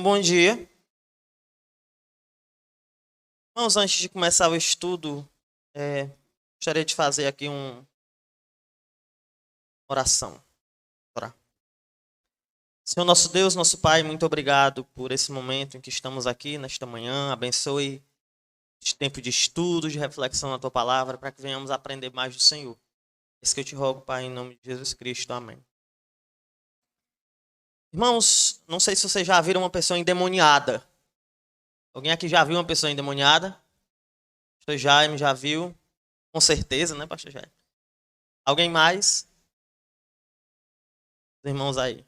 bom dia. Irmãos, antes de começar o estudo, gostaria de fazer aqui uma oração. Orar. Senhor nosso Deus, nosso Pai, muito obrigado por esse momento em que estamos aqui, nesta manhã. Abençoe este tempo de estudo, de reflexão na Tua Palavra, para que venhamos aprender mais do Senhor. É isso que eu te rogo, Pai, em nome de Jesus Cristo. Amém. Irmãos, não sei se vocês já viram uma pessoa endemoniada. Alguém aqui já viu uma pessoa endemoniada? Pastor Jaime já viu? Com certeza, né, Pastor Jaime? Alguém mais? Os irmãos aí.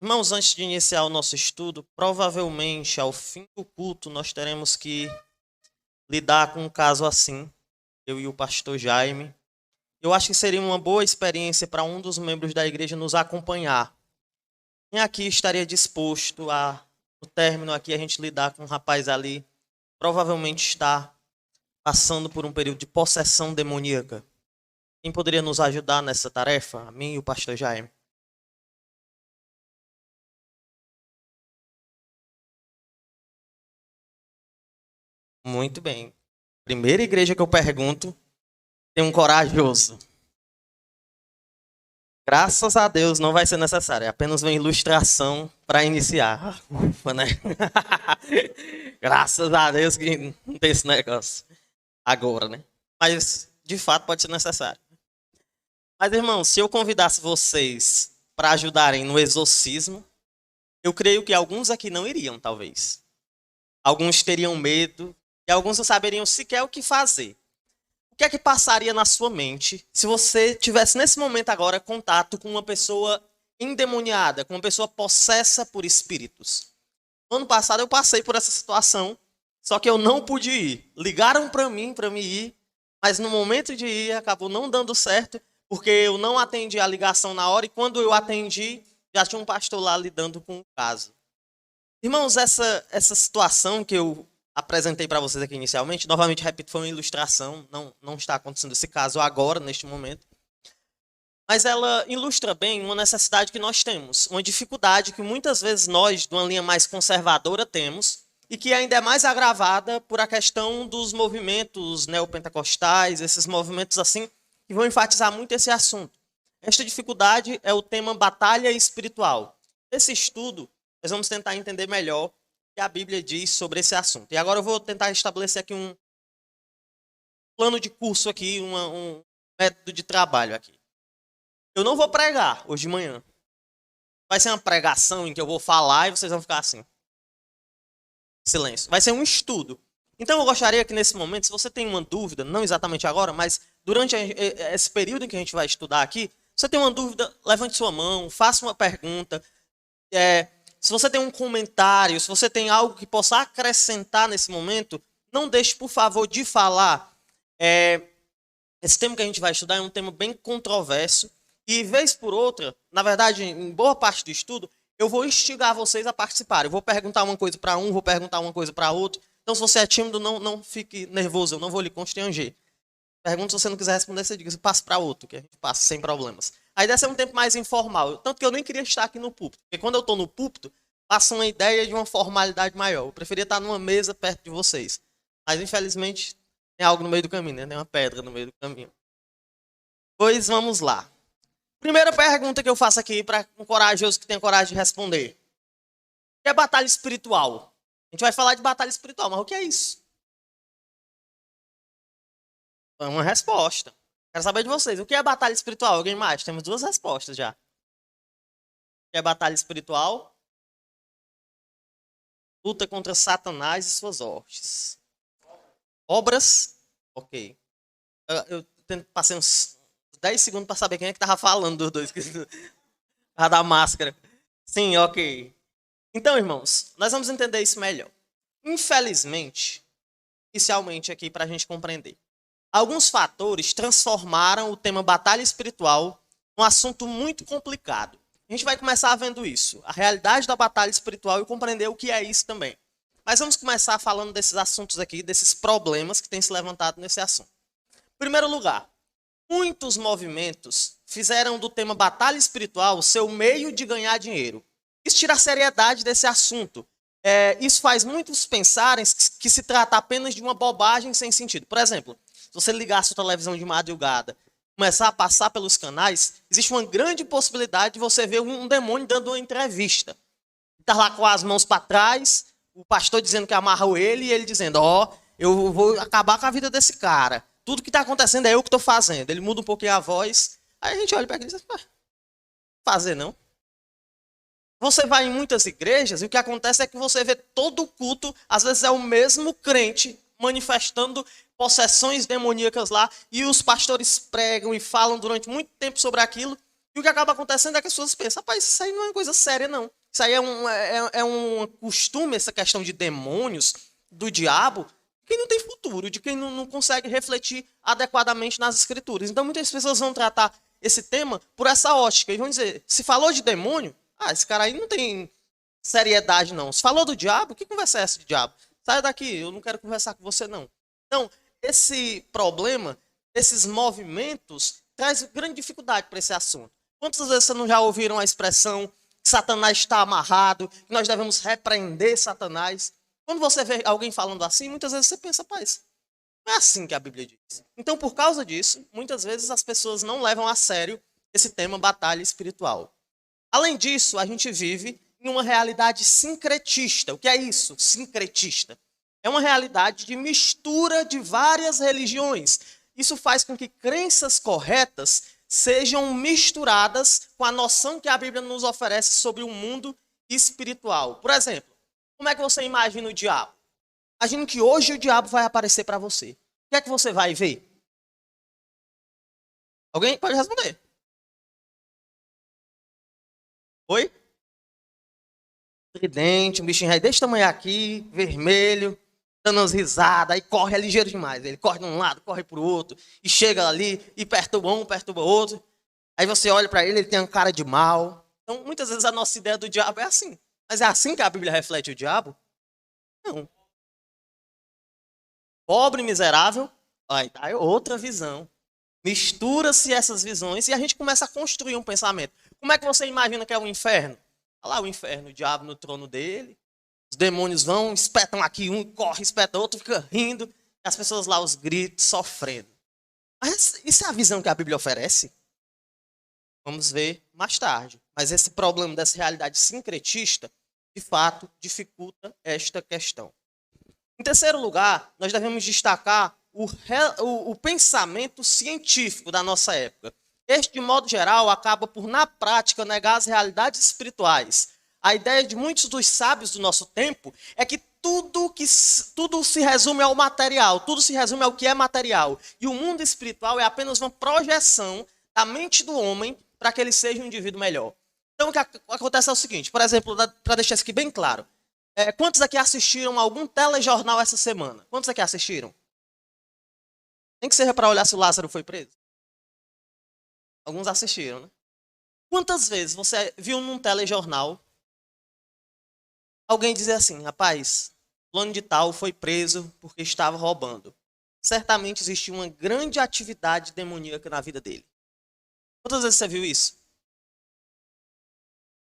Irmãos, antes de iniciar o nosso estudo, provavelmente ao fim do culto nós teremos que lidar com um caso assim, eu e o pastor Jaime. Eu acho que seria uma boa experiência para um dos membros da igreja nos acompanhar. Quem aqui estaria disposto a, no término aqui, a gente lidar com um rapaz ali, provavelmente está passando por um período de possessão demoníaca. Quem poderia nos ajudar nessa tarefa? A mim e o pastor Jaime. Muito bem. Primeira igreja que eu pergunto, tem um corajoso. Graças a Deus não vai ser necessário, é apenas uma ilustração para iniciar. Ufa, né? Graças a Deus que não tem esse negócio agora, né? Mas, de fato, pode ser necessário. Mas, irmãos, se eu convidasse vocês para ajudarem no exorcismo, eu creio que alguns aqui não iriam, talvez. Alguns teriam medo e alguns não saberiam sequer o que fazer. O que é que passaria na sua mente se você tivesse nesse momento agora contato com uma pessoa endemoniada, com uma pessoa possessa por espíritos? No ano passado eu passei por essa situação, só que eu não pude ir. Ligaram para mim ir, mas no momento de ir acabou não dando certo, porque eu não atendi a ligação na hora e quando eu atendi, já tinha um pastor lá lidando com o caso. Irmãos, essa situação que eu apresentei para vocês aqui inicialmente, novamente, repito, foi uma ilustração, não está acontecendo esse caso agora, neste momento, mas ela ilustra bem uma necessidade que nós temos, uma dificuldade que muitas vezes nós, de uma linha mais conservadora, temos, e que ainda é mais agravada por a questão dos movimentos neopentecostais, esses movimentos assim, que vão enfatizar muito esse assunto. Esta dificuldade é o tema batalha espiritual. Esse estudo, nós vamos tentar entender melhor o que a Bíblia diz sobre esse assunto. E agora eu vou tentar estabelecer aqui um plano de curso aqui, um método de trabalho aqui. Eu não vou pregar hoje de manhã. Vai ser uma pregação em que eu vou falar e vocês vão ficar assim. Silêncio. Vai ser um estudo. Então eu gostaria que nesse momento, se você tem uma dúvida, não exatamente agora, mas durante esse período em que a gente vai estudar aqui, se você tem uma dúvida, levante sua mão, faça uma pergunta. Se você tem um comentário, se você tem algo que possa acrescentar nesse momento, não deixe, por favor, de falar. Esse tema que a gente vai estudar é um tema bem controverso. E, vez por outra, na verdade, em boa parte do estudo, eu vou instigar vocês a participarem. Eu vou perguntar uma coisa para um, vou perguntar uma coisa para outro. Então, se você é tímido, não fique nervoso, eu não vou lhe constranger. Pergunta, se você não quiser responder, você diga, passe para outro, que a gente passa sem problemas. A ideia é ser um tempo mais informal. Tanto que eu nem queria estar aqui no púlpito. Porque quando eu estou no púlpito, passa uma ideia de uma formalidade maior. Eu preferia estar numa mesa perto de vocês. Mas, infelizmente, tem algo no meio do caminho, né? Tem uma pedra no meio do caminho. Pois vamos lá. Primeira pergunta que eu faço aqui para um corajoso que tenha coragem de responder. O que é batalha espiritual? A gente vai falar de batalha espiritual, mas o que é isso? É uma resposta. Quero saber de vocês. O que é batalha espiritual? Alguém mais? Temos duas respostas já. O que é batalha espiritual? Luta contra Satanás e suas hostes. Obras? Ok. Eu passei uns 10 segundos para saber quem é que estava falando dos dois. A da máscara. Sim, ok. Então, irmãos, nós vamos entender isso melhor. Infelizmente, inicialmente aqui para a gente compreender, alguns fatores transformaram o tema batalha espiritual num assunto muito complicado. A gente vai começar vendo isso, a realidade da batalha espiritual e compreender o que é isso também. Mas vamos começar falando desses assuntos aqui, desses problemas que têm se levantado nesse assunto. Em primeiro lugar, muitos movimentos fizeram do tema batalha espiritual seu meio de ganhar dinheiro. Isso tira a seriedade desse assunto. Isso faz muitos pensarem que se trata apenas de uma bobagem sem sentido. Por exemplo, se você ligar a sua televisão de madrugada, começar a passar pelos canais, existe uma grande possibilidade de você ver um demônio dando uma entrevista. Está lá com as mãos para trás, o pastor dizendo que amarrou ele e ele dizendo, eu vou acabar com a vida desse cara. Tudo que está acontecendo é eu que estou fazendo. Ele muda um pouquinho a voz. Aí a gente olha para ele e diz, fazer não. Você vai em muitas igrejas e o que acontece é que você vê todo o culto, às vezes é o mesmo crente manifestando possessões demoníacas lá, e os pastores pregam e falam durante muito tempo sobre aquilo, e o que acaba acontecendo é que as pessoas pensam, rapaz, isso aí não é uma coisa séria não. Isso aí é um costume, essa questão de demônios, do diabo, quem não tem futuro, de quem não consegue refletir adequadamente nas escrituras. Então muitas pessoas vão tratar esse tema por essa ótica, e vão dizer, se falou de demônio, esse cara aí não tem seriedade, não. Se falou do diabo, que conversa é essa de diabo? Sai daqui, eu não quero conversar com você, não. Então, esse problema, esses movimentos, traz grande dificuldade para esse assunto. Quantas vezes vocês não já ouviram a expressão que Satanás está amarrado, que nós devemos repreender Satanás? Quando você vê alguém falando assim, muitas vezes você pensa, paz, não é assim que a Bíblia diz. Então, por causa disso, muitas vezes as pessoas não levam a sério esse tema batalha espiritual. Além disso, a gente vive em uma realidade sincretista. O que é isso? Sincretista. É uma realidade de mistura de várias religiões. Isso faz com que crenças corretas sejam misturadas com a noção que a Bíblia nos oferece sobre o mundo espiritual. Por exemplo, como é que você imagina o diabo? Imagina que hoje o diabo vai aparecer para você. O que é que você vai ver? Alguém pode responder. Oi? Tridente, um bichinho aí desse tamanho aqui, vermelho, dando umas risadas, aí corre, é ligeiro demais. Ele corre de um lado, corre pro outro, e chega ali, e perturba um, perturba outro. Aí você olha para ele, ele tem uma cara de mal. Então, muitas vezes a nossa ideia do diabo é assim. Mas é assim que a Bíblia reflete o diabo? Não. Pobre, miserável, aí tá outra visão. Mistura-se essas visões e a gente começa a construir um pensamento. Como é que você imagina que é o inferno? Olha lá o inferno, o diabo no trono dele. Os demônios vão, espetam aqui um, corre, espeta outro, fica rindo. E as pessoas lá, os gritos, sofrendo. Mas isso é a visão que a Bíblia oferece? Vamos ver mais tarde. Mas esse problema dessa realidade sincretista, de fato, dificulta esta questão. Em terceiro lugar, nós devemos destacar o pensamento científico da nossa época. Este, de modo geral, acaba por, na prática, negar as realidades espirituais. A ideia de muitos dos sábios do nosso tempo é que tudo se resume ao material, tudo se resume ao que é material. E o mundo espiritual é apenas uma projeção da mente do homem para que ele seja um indivíduo melhor. Então, o que acontece é o seguinte, por exemplo, para deixar isso aqui bem claro, quantos aqui assistiram algum telejornal essa semana? Quantos aqui assistiram? Nem que seja para olhar se o Lázaro foi preso. Alguns assistiram, né? Quantas vezes você viu num telejornal alguém dizer assim, rapaz, fulano de tal foi preso porque estava roubando. Certamente existia uma grande atividade demoníaca na vida dele. Quantas vezes você viu isso?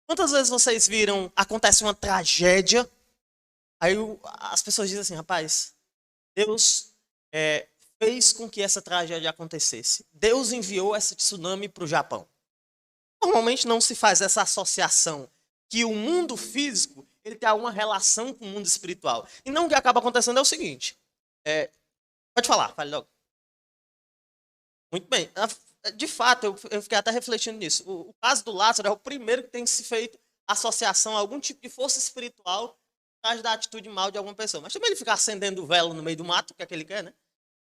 Quantas vezes vocês viram, acontece uma tragédia, aí as pessoas dizem assim, rapaz, Deus fez com que essa tragédia acontecesse. Deus enviou esse tsunami para o Japão. Normalmente não se faz essa associação que o mundo físico ele tem alguma relação com o mundo espiritual. E não o que acaba acontecendo é o seguinte. Pode falar, fale logo. Muito bem. De fato, eu fiquei até refletindo nisso. O caso do Lázaro é o primeiro que tem se feito associação a algum tipo de força espiritual por causa da atitude mal de alguma pessoa. Mas também ele ficar acendendo vela no meio do mato, que é que ele quer, né?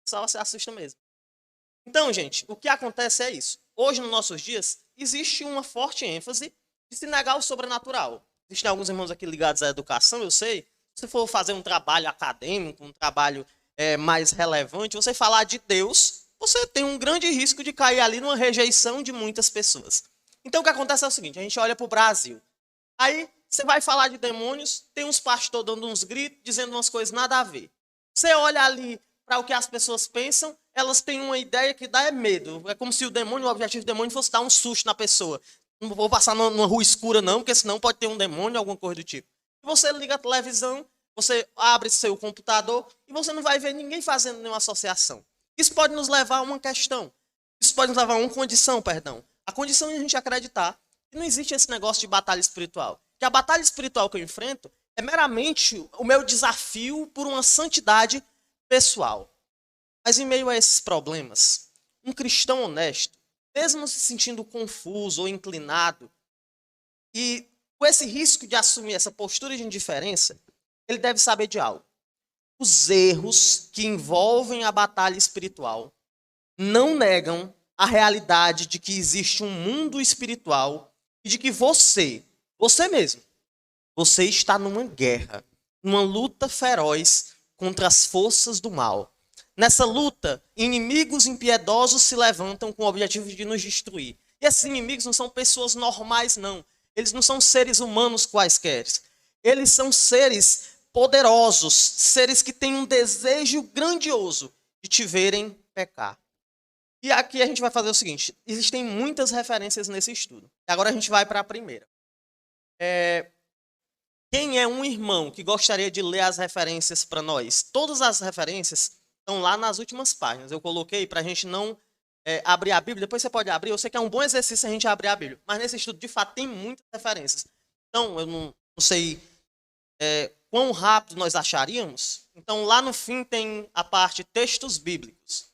Só você assusta mesmo. Então, gente, o que acontece é isso. Hoje, nos nossos dias, existe uma forte ênfase de se negar o sobrenatural. Existem alguns irmãos aqui ligados à educação, eu sei. Se você for fazer um trabalho acadêmico, um trabalho mais relevante, você falar de Deus, você tem um grande risco de cair ali numa rejeição de muitas pessoas. Então, o que acontece é o seguinte, a gente olha para o Brasil. Aí, você vai falar de demônios, tem uns pastores dando uns gritos, dizendo umas coisas nada a ver. Você olha ali para o que as pessoas pensam, elas têm uma ideia que dá medo. É como se o objetivo do demônio fosse dar um susto na pessoa. Não vou passar numa rua escura, não, porque senão pode ter um demônio, alguma coisa do tipo. E você liga a televisão, você abre seu computador e você não vai ver ninguém fazendo nenhuma associação. Isso pode nos levar a uma questão. Isso pode nos levar a uma condição, perdão. A condição é a gente acreditar que não existe esse negócio de batalha espiritual. Que a batalha espiritual que eu enfrento é meramente o meu desafio por uma santidade pessoal. Mas em meio a esses problemas, um cristão honesto, mesmo se sentindo confuso ou inclinado, e com esse risco de assumir essa postura de indiferença, ele deve saber de algo. Os erros que envolvem a batalha espiritual não negam a realidade de que existe um mundo espiritual e de que você mesmo, você está numa guerra, numa luta feroz contra as forças do mal. Nessa luta, inimigos impiedosos se levantam com o objetivo de nos destruir. E esses inimigos não são pessoas normais, não. Eles não são seres humanos quaisquer. Eles são seres poderosos, seres que têm um desejo grandioso de te verem pecar. E aqui a gente vai fazer o seguinte, existem muitas referências nesse estudo. Agora a gente vai para a primeira. Quem é um irmão que gostaria de ler as referências para nós? Todas as referências estão lá nas últimas páginas. Eu coloquei para a gente não abrir a Bíblia. Depois você pode abrir. Eu sei que é um bom exercício a gente abrir a Bíblia. Mas nesse estudo, de fato, tem muitas referências. Então, eu não sei quão rápido nós acharíamos. Então, lá no fim tem a parte textos bíblicos.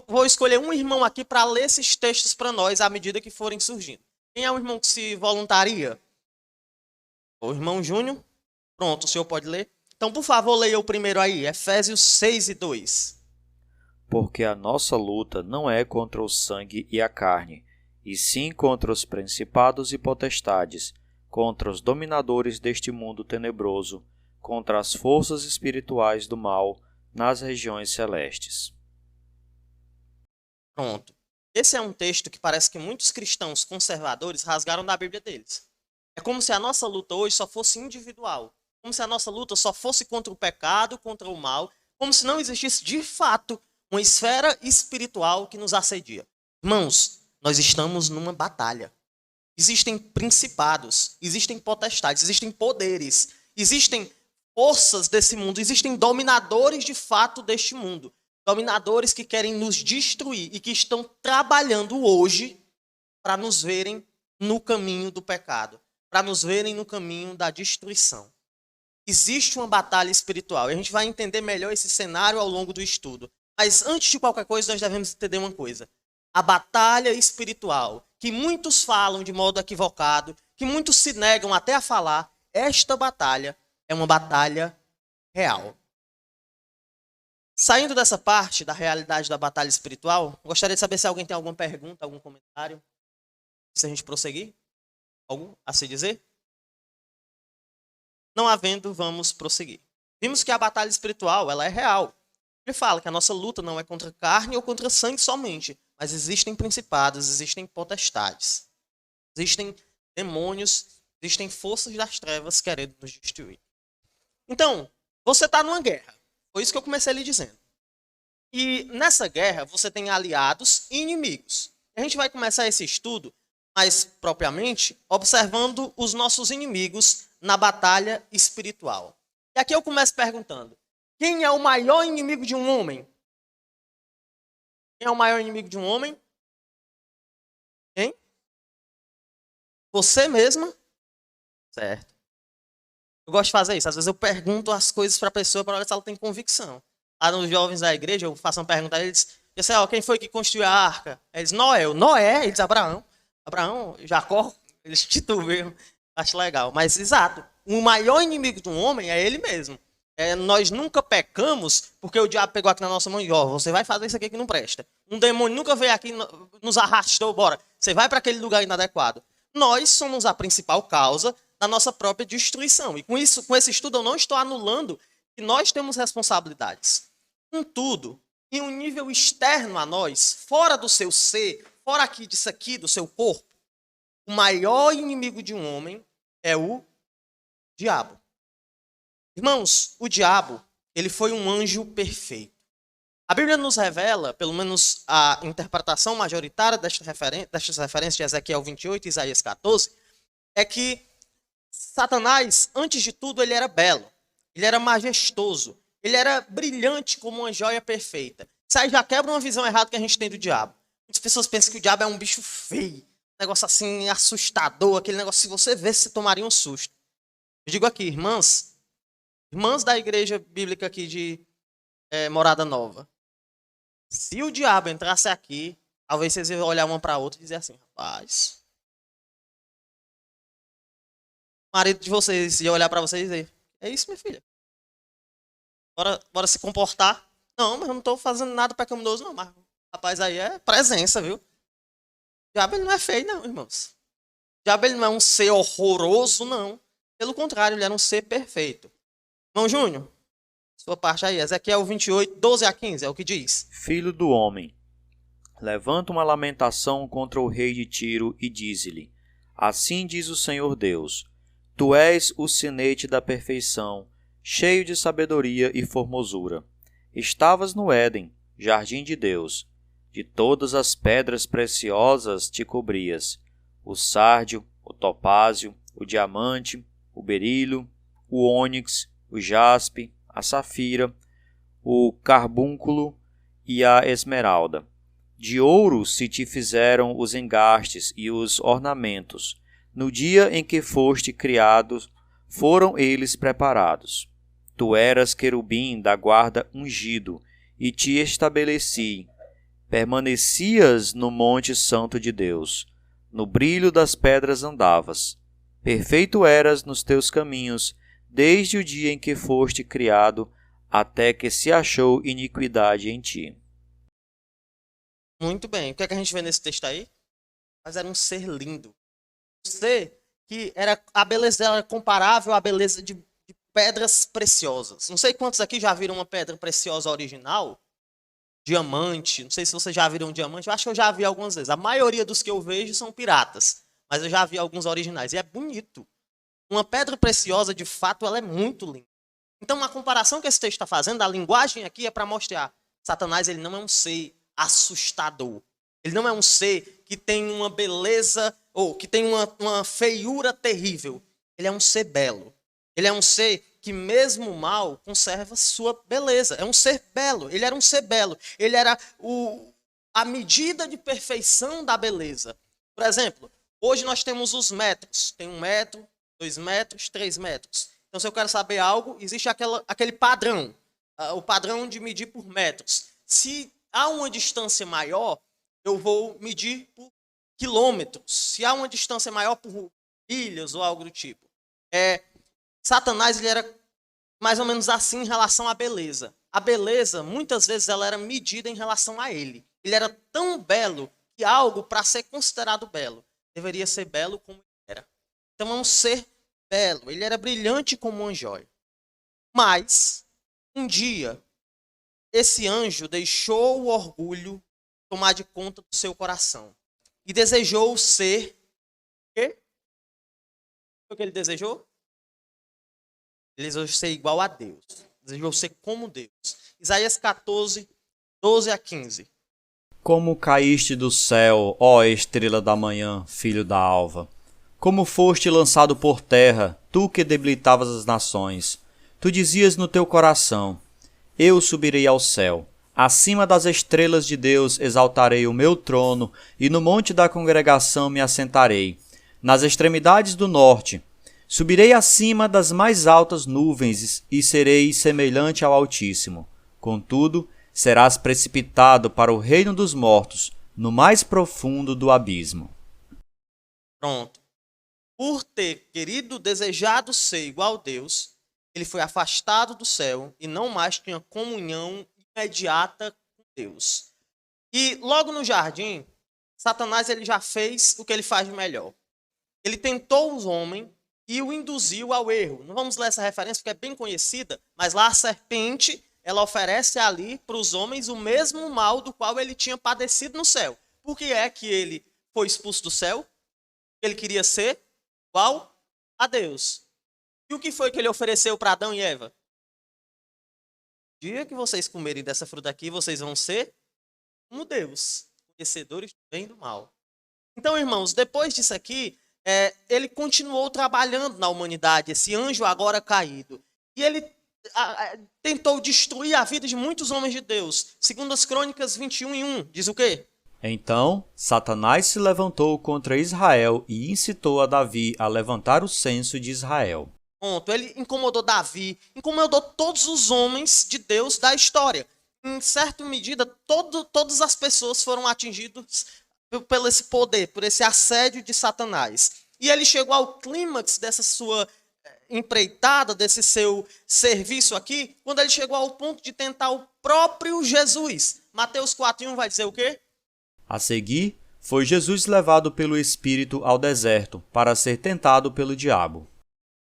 Vou escolher um irmão aqui para ler esses textos para nós à medida que forem surgindo. Quem é o irmão que se voluntaria? O irmão Júnior? Pronto, o senhor pode ler? Então, por favor, leia o primeiro aí, Efésios 6:2. Porque a nossa luta não é contra o sangue e a carne, e sim contra os principados e potestades, contra os dominadores deste mundo tenebroso, contra as forças espirituais do mal nas regiões celestes. Pronto. Esse é um texto que parece que muitos cristãos conservadores rasgaram da Bíblia deles. É como se a nossa luta hoje só fosse individual. Como se a nossa luta só fosse contra o pecado, contra o mal. Como se não existisse, de fato, uma esfera espiritual que nos assedia. Irmãos, nós estamos numa batalha. Existem principados, existem potestades, existem poderes, existem forças desse mundo, existem dominadores de fato deste mundo. Dominadores que querem nos destruir e que estão trabalhando hoje para nos verem no caminho do pecado, para nos verem no caminho da destruição. Existe uma batalha espiritual e a gente vai entender melhor esse cenário ao longo do estudo. Mas antes de qualquer coisa, nós devemos entender uma coisa. A batalha espiritual, que muitos falam de modo equivocado, que muitos se negam até a falar, esta batalha é uma batalha real. Saindo dessa parte da realidade da batalha espiritual, gostaria de saber se alguém tem alguma pergunta, algum comentário. Se a gente prosseguir? Algo a se dizer? Não havendo, vamos prosseguir. Vimos que a batalha espiritual, ela é real. Ele fala que a nossa luta não é contra carne ou contra sangue somente, mas existem principados, existem potestades, existem demônios, existem forças das trevas querendo nos destruir. Então, você está numa guerra. Foi isso que eu comecei lhe dizendo. E nessa guerra você tem aliados e inimigos. A gente vai começar esse estudo, mais propriamente, observando os nossos inimigos na batalha espiritual. E aqui eu começo perguntando, quem é o maior inimigo de um homem? Quem é o maior inimigo de um homem? Quem? Você mesma? Certo. Eu gosto de fazer isso. Às vezes eu pergunto as coisas para a pessoa para ver se ela tem convicção. Lá nos jovens da igreja, eu faço uma pergunta a eles. Eu sei, quem foi que construiu a arca? Eles, Noé. Noé? Eles, Abraão. Abraão, Jacó. Eles titubeam. Acho legal. Mas, exato. O maior inimigo de um homem é ele mesmo. Nós nunca pecamos porque o diabo pegou aqui na nossa mão e, você vai fazer isso aqui que não presta. Um demônio nunca veio aqui e nos arrastou, bora. Você vai para aquele lugar inadequado. Nós somos a principal causa da nossa própria destruição. E com esse estudo, eu não estou anulando que nós temos responsabilidades. Contudo, em um nível externo a nós, fora do seu ser, fora disso aqui, do seu corpo, o maior inimigo de um homem é o diabo. Irmãos, o diabo, ele foi um anjo perfeito. A Bíblia nos revela, pelo menos a interpretação majoritária destas referências de Ezequiel 28 e Isaías 14, é que Satanás, antes de tudo, ele era belo, ele era majestoso, ele era brilhante como uma joia perfeita. Isso aí já quebra uma visão errada que a gente tem do diabo. Muitas pessoas pensam que o diabo é um bicho feio, um negócio assim assustador, aquele negócio, se você vê, você tomaria um susto. Eu digo aqui, irmãs da igreja bíblica aqui de Morada Nova, se o diabo entrasse aqui, talvez vocês iam olhar uma para a outra e dizer assim, rapaz, o marido de vocês ia olhar para vocês e dizer, é isso, minha filha. Bora se comportar. Não, mas eu não estou fazendo nada pecaminoso, não. Mas, rapaz, aí é presença, viu? O diabo ele não é feio, não, irmãos. O diabo ele não é um ser horroroso, não. Pelo contrário, ele era um ser perfeito. Irmão Júnior, sua parte aí. Ezequiel 28, 12 a 15, é o que diz. Filho do homem, levanta uma lamentação contra o rei de Tiro e dize-lhe: Assim diz o Senhor Deus: Tu és o sinete da perfeição, cheio de sabedoria e formosura. Estavas no Éden, jardim de Deus. De todas as pedras preciosas te cobrias: o sárdio, o topázio, o diamante, o berilo, o ônix, o jaspe, a safira, o carbúnculo e a esmeralda. De ouro se te fizeram os engastes e os ornamentos. No dia em que foste criado, foram eles preparados. Tu eras querubim da guarda ungido, e te estabeleci. Permanecias no monte santo de Deus. No brilho das pedras andavas. Perfeito eras nos teus caminhos, desde o dia em que foste criado, até que se achou iniquidade em ti. Muito bem. O que é que a gente vê nesse texto aí? Mas era um ser lindo. Um ser que a beleza dela era comparável à beleza de pedras preciosas. Não sei quantos aqui já viram uma pedra preciosa original. Diamante. Não sei se vocês já viram um diamante. Eu acho que eu já vi algumas vezes. A maioria dos que eu vejo são piratas. Mas eu já vi alguns originais. E é bonito. Uma pedra preciosa, de fato, ela é muito linda. Então, a comparação que esse texto está fazendo, a linguagem aqui é para mostrar. Satanás, ele não é um ser assustador. Ele não é um ser que tem uma beleza, ou que tem uma feiura terrível. Ele é um ser belo. Ele é um ser que, mesmo mal, conserva sua beleza. É um ser belo. Ele era um ser belo. Ele era a medida de perfeição da beleza. Por exemplo, hoje nós temos os metros. Tem 1 metro, 2 metros, 3 metros. Então, se eu quero saber algo, existe aquele padrão. O padrão de medir por metros. Se há uma distância maior, eu vou medir por quilômetros. Se há uma distância maior, por milhas ou algo do tipo. Satanás ele era mais ou menos assim em relação à beleza. A beleza, muitas vezes, ela era medida em relação a ele. Ele era tão belo que algo, para ser considerado belo, deveria ser belo como ele era. Então é um ser belo. Ele era brilhante como uma joia. Mas, um dia, esse anjo deixou o orgulho tomar de conta do seu coração. E desejou ser... O quê? O que ele desejou? Ele desejou ser igual a Deus. Desejou ser como Deus. Isaías 14, 12 a 15. Como caíste do céu, ó estrela da manhã, filho da alva. Como foste lançado por terra, tu que debilitavas as nações. Tu dizias no teu coração: Eu subirei ao céu. Acima das estrelas de Deus exaltarei o meu trono, e no monte da congregação me assentarei. Nas extremidades do norte, subirei acima das mais altas nuvens e serei semelhante ao Altíssimo. Contudo, serás precipitado para o reino dos mortos, no mais profundo do abismo. Pronto. Por ter querido, desejado ser igual a Deus, ele foi afastado do céu e não mais tinha comunhão imediata com Deus. E logo no jardim, Satanás ele já fez o que ele faz de melhor. Ele tentou os homens e o induziu ao erro. Não vamos ler essa referência porque é bem conhecida, mas lá a serpente, ela oferece ali para os homens o mesmo mal do qual ele tinha padecido no céu. Por que é que ele foi expulso do céu? Ele queria ser igual a Deus. E o que foi que ele ofereceu para Adão e Eva? dia que vocês comerem dessa fruta aqui, vocês vão ser como Deus, conhecedores do bem e do mal. Então, irmãos, depois disso aqui, ele continuou trabalhando na humanidade, esse anjo agora caído. E ele tentou destruir a vida de muitos homens de Deus. Segundo as Crônicas 21:1, diz o quê? Então, Satanás se levantou contra Israel e incitou a Davi a levantar o censo de Israel. Ponto. Ele incomodou Davi, incomodou todos os homens de Deus da história. Em certa medida, todas as pessoas foram atingidas pelo esse poder, por esse assédio de Satanás. E ele chegou ao clímax dessa sua empreitada, desse seu serviço aqui, quando ele chegou ao ponto de tentar o próprio Jesus. Mateus 4:1 vai dizer o quê? A seguir, foi Jesus levado pelo Espírito ao deserto para ser tentado pelo diabo.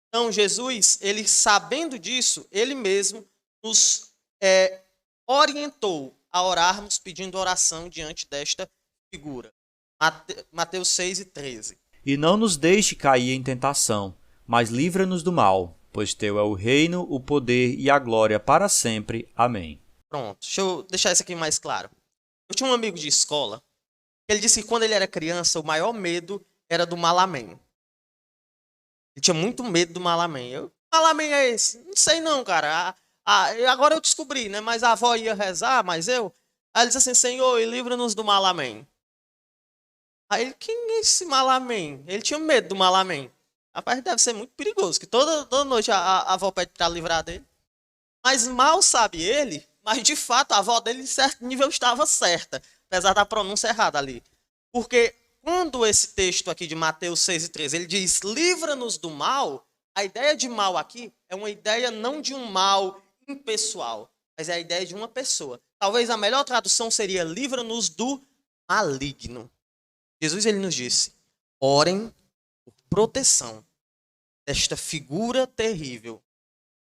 Então, Jesus, ele sabendo disso, ele mesmo nos orientou a orarmos pedindo oração diante desta figura. Mateus 6:13. E não nos deixe cair em tentação, mas livra-nos do mal, pois teu é o reino, o poder e a glória para sempre. Amém. Pronto, deixa eu deixar isso aqui mais claro. Eu tinha um amigo de escola, ele disse que quando ele era criança, o maior medo era do Malamém. Ele tinha muito medo do Malamém. Malamém é esse? Não sei não, cara. Agora eu descobri, né? Mas a avó ia rezar, mas eu... Aí ele disse assim, Senhor, livra-nos do Malamém. Aí ele, quem é esse Malamém? Ele tinha medo do Malamém. Rapaz, deve ser muito perigoso, que toda noite a avó pede para livrar dele. Mas mal sabe ele, mas de fato a avó dele, em certo nível, estava certa. Apesar da pronúncia errada ali. Porque quando esse texto aqui de Mateus 6:13, ele diz, livra-nos do mal, a ideia de mal aqui é uma ideia não de um mal impessoal, mas é a ideia de uma pessoa. Talvez a melhor tradução seria, livra-nos do maligno. Jesus, ele nos disse, orem por proteção desta figura terrível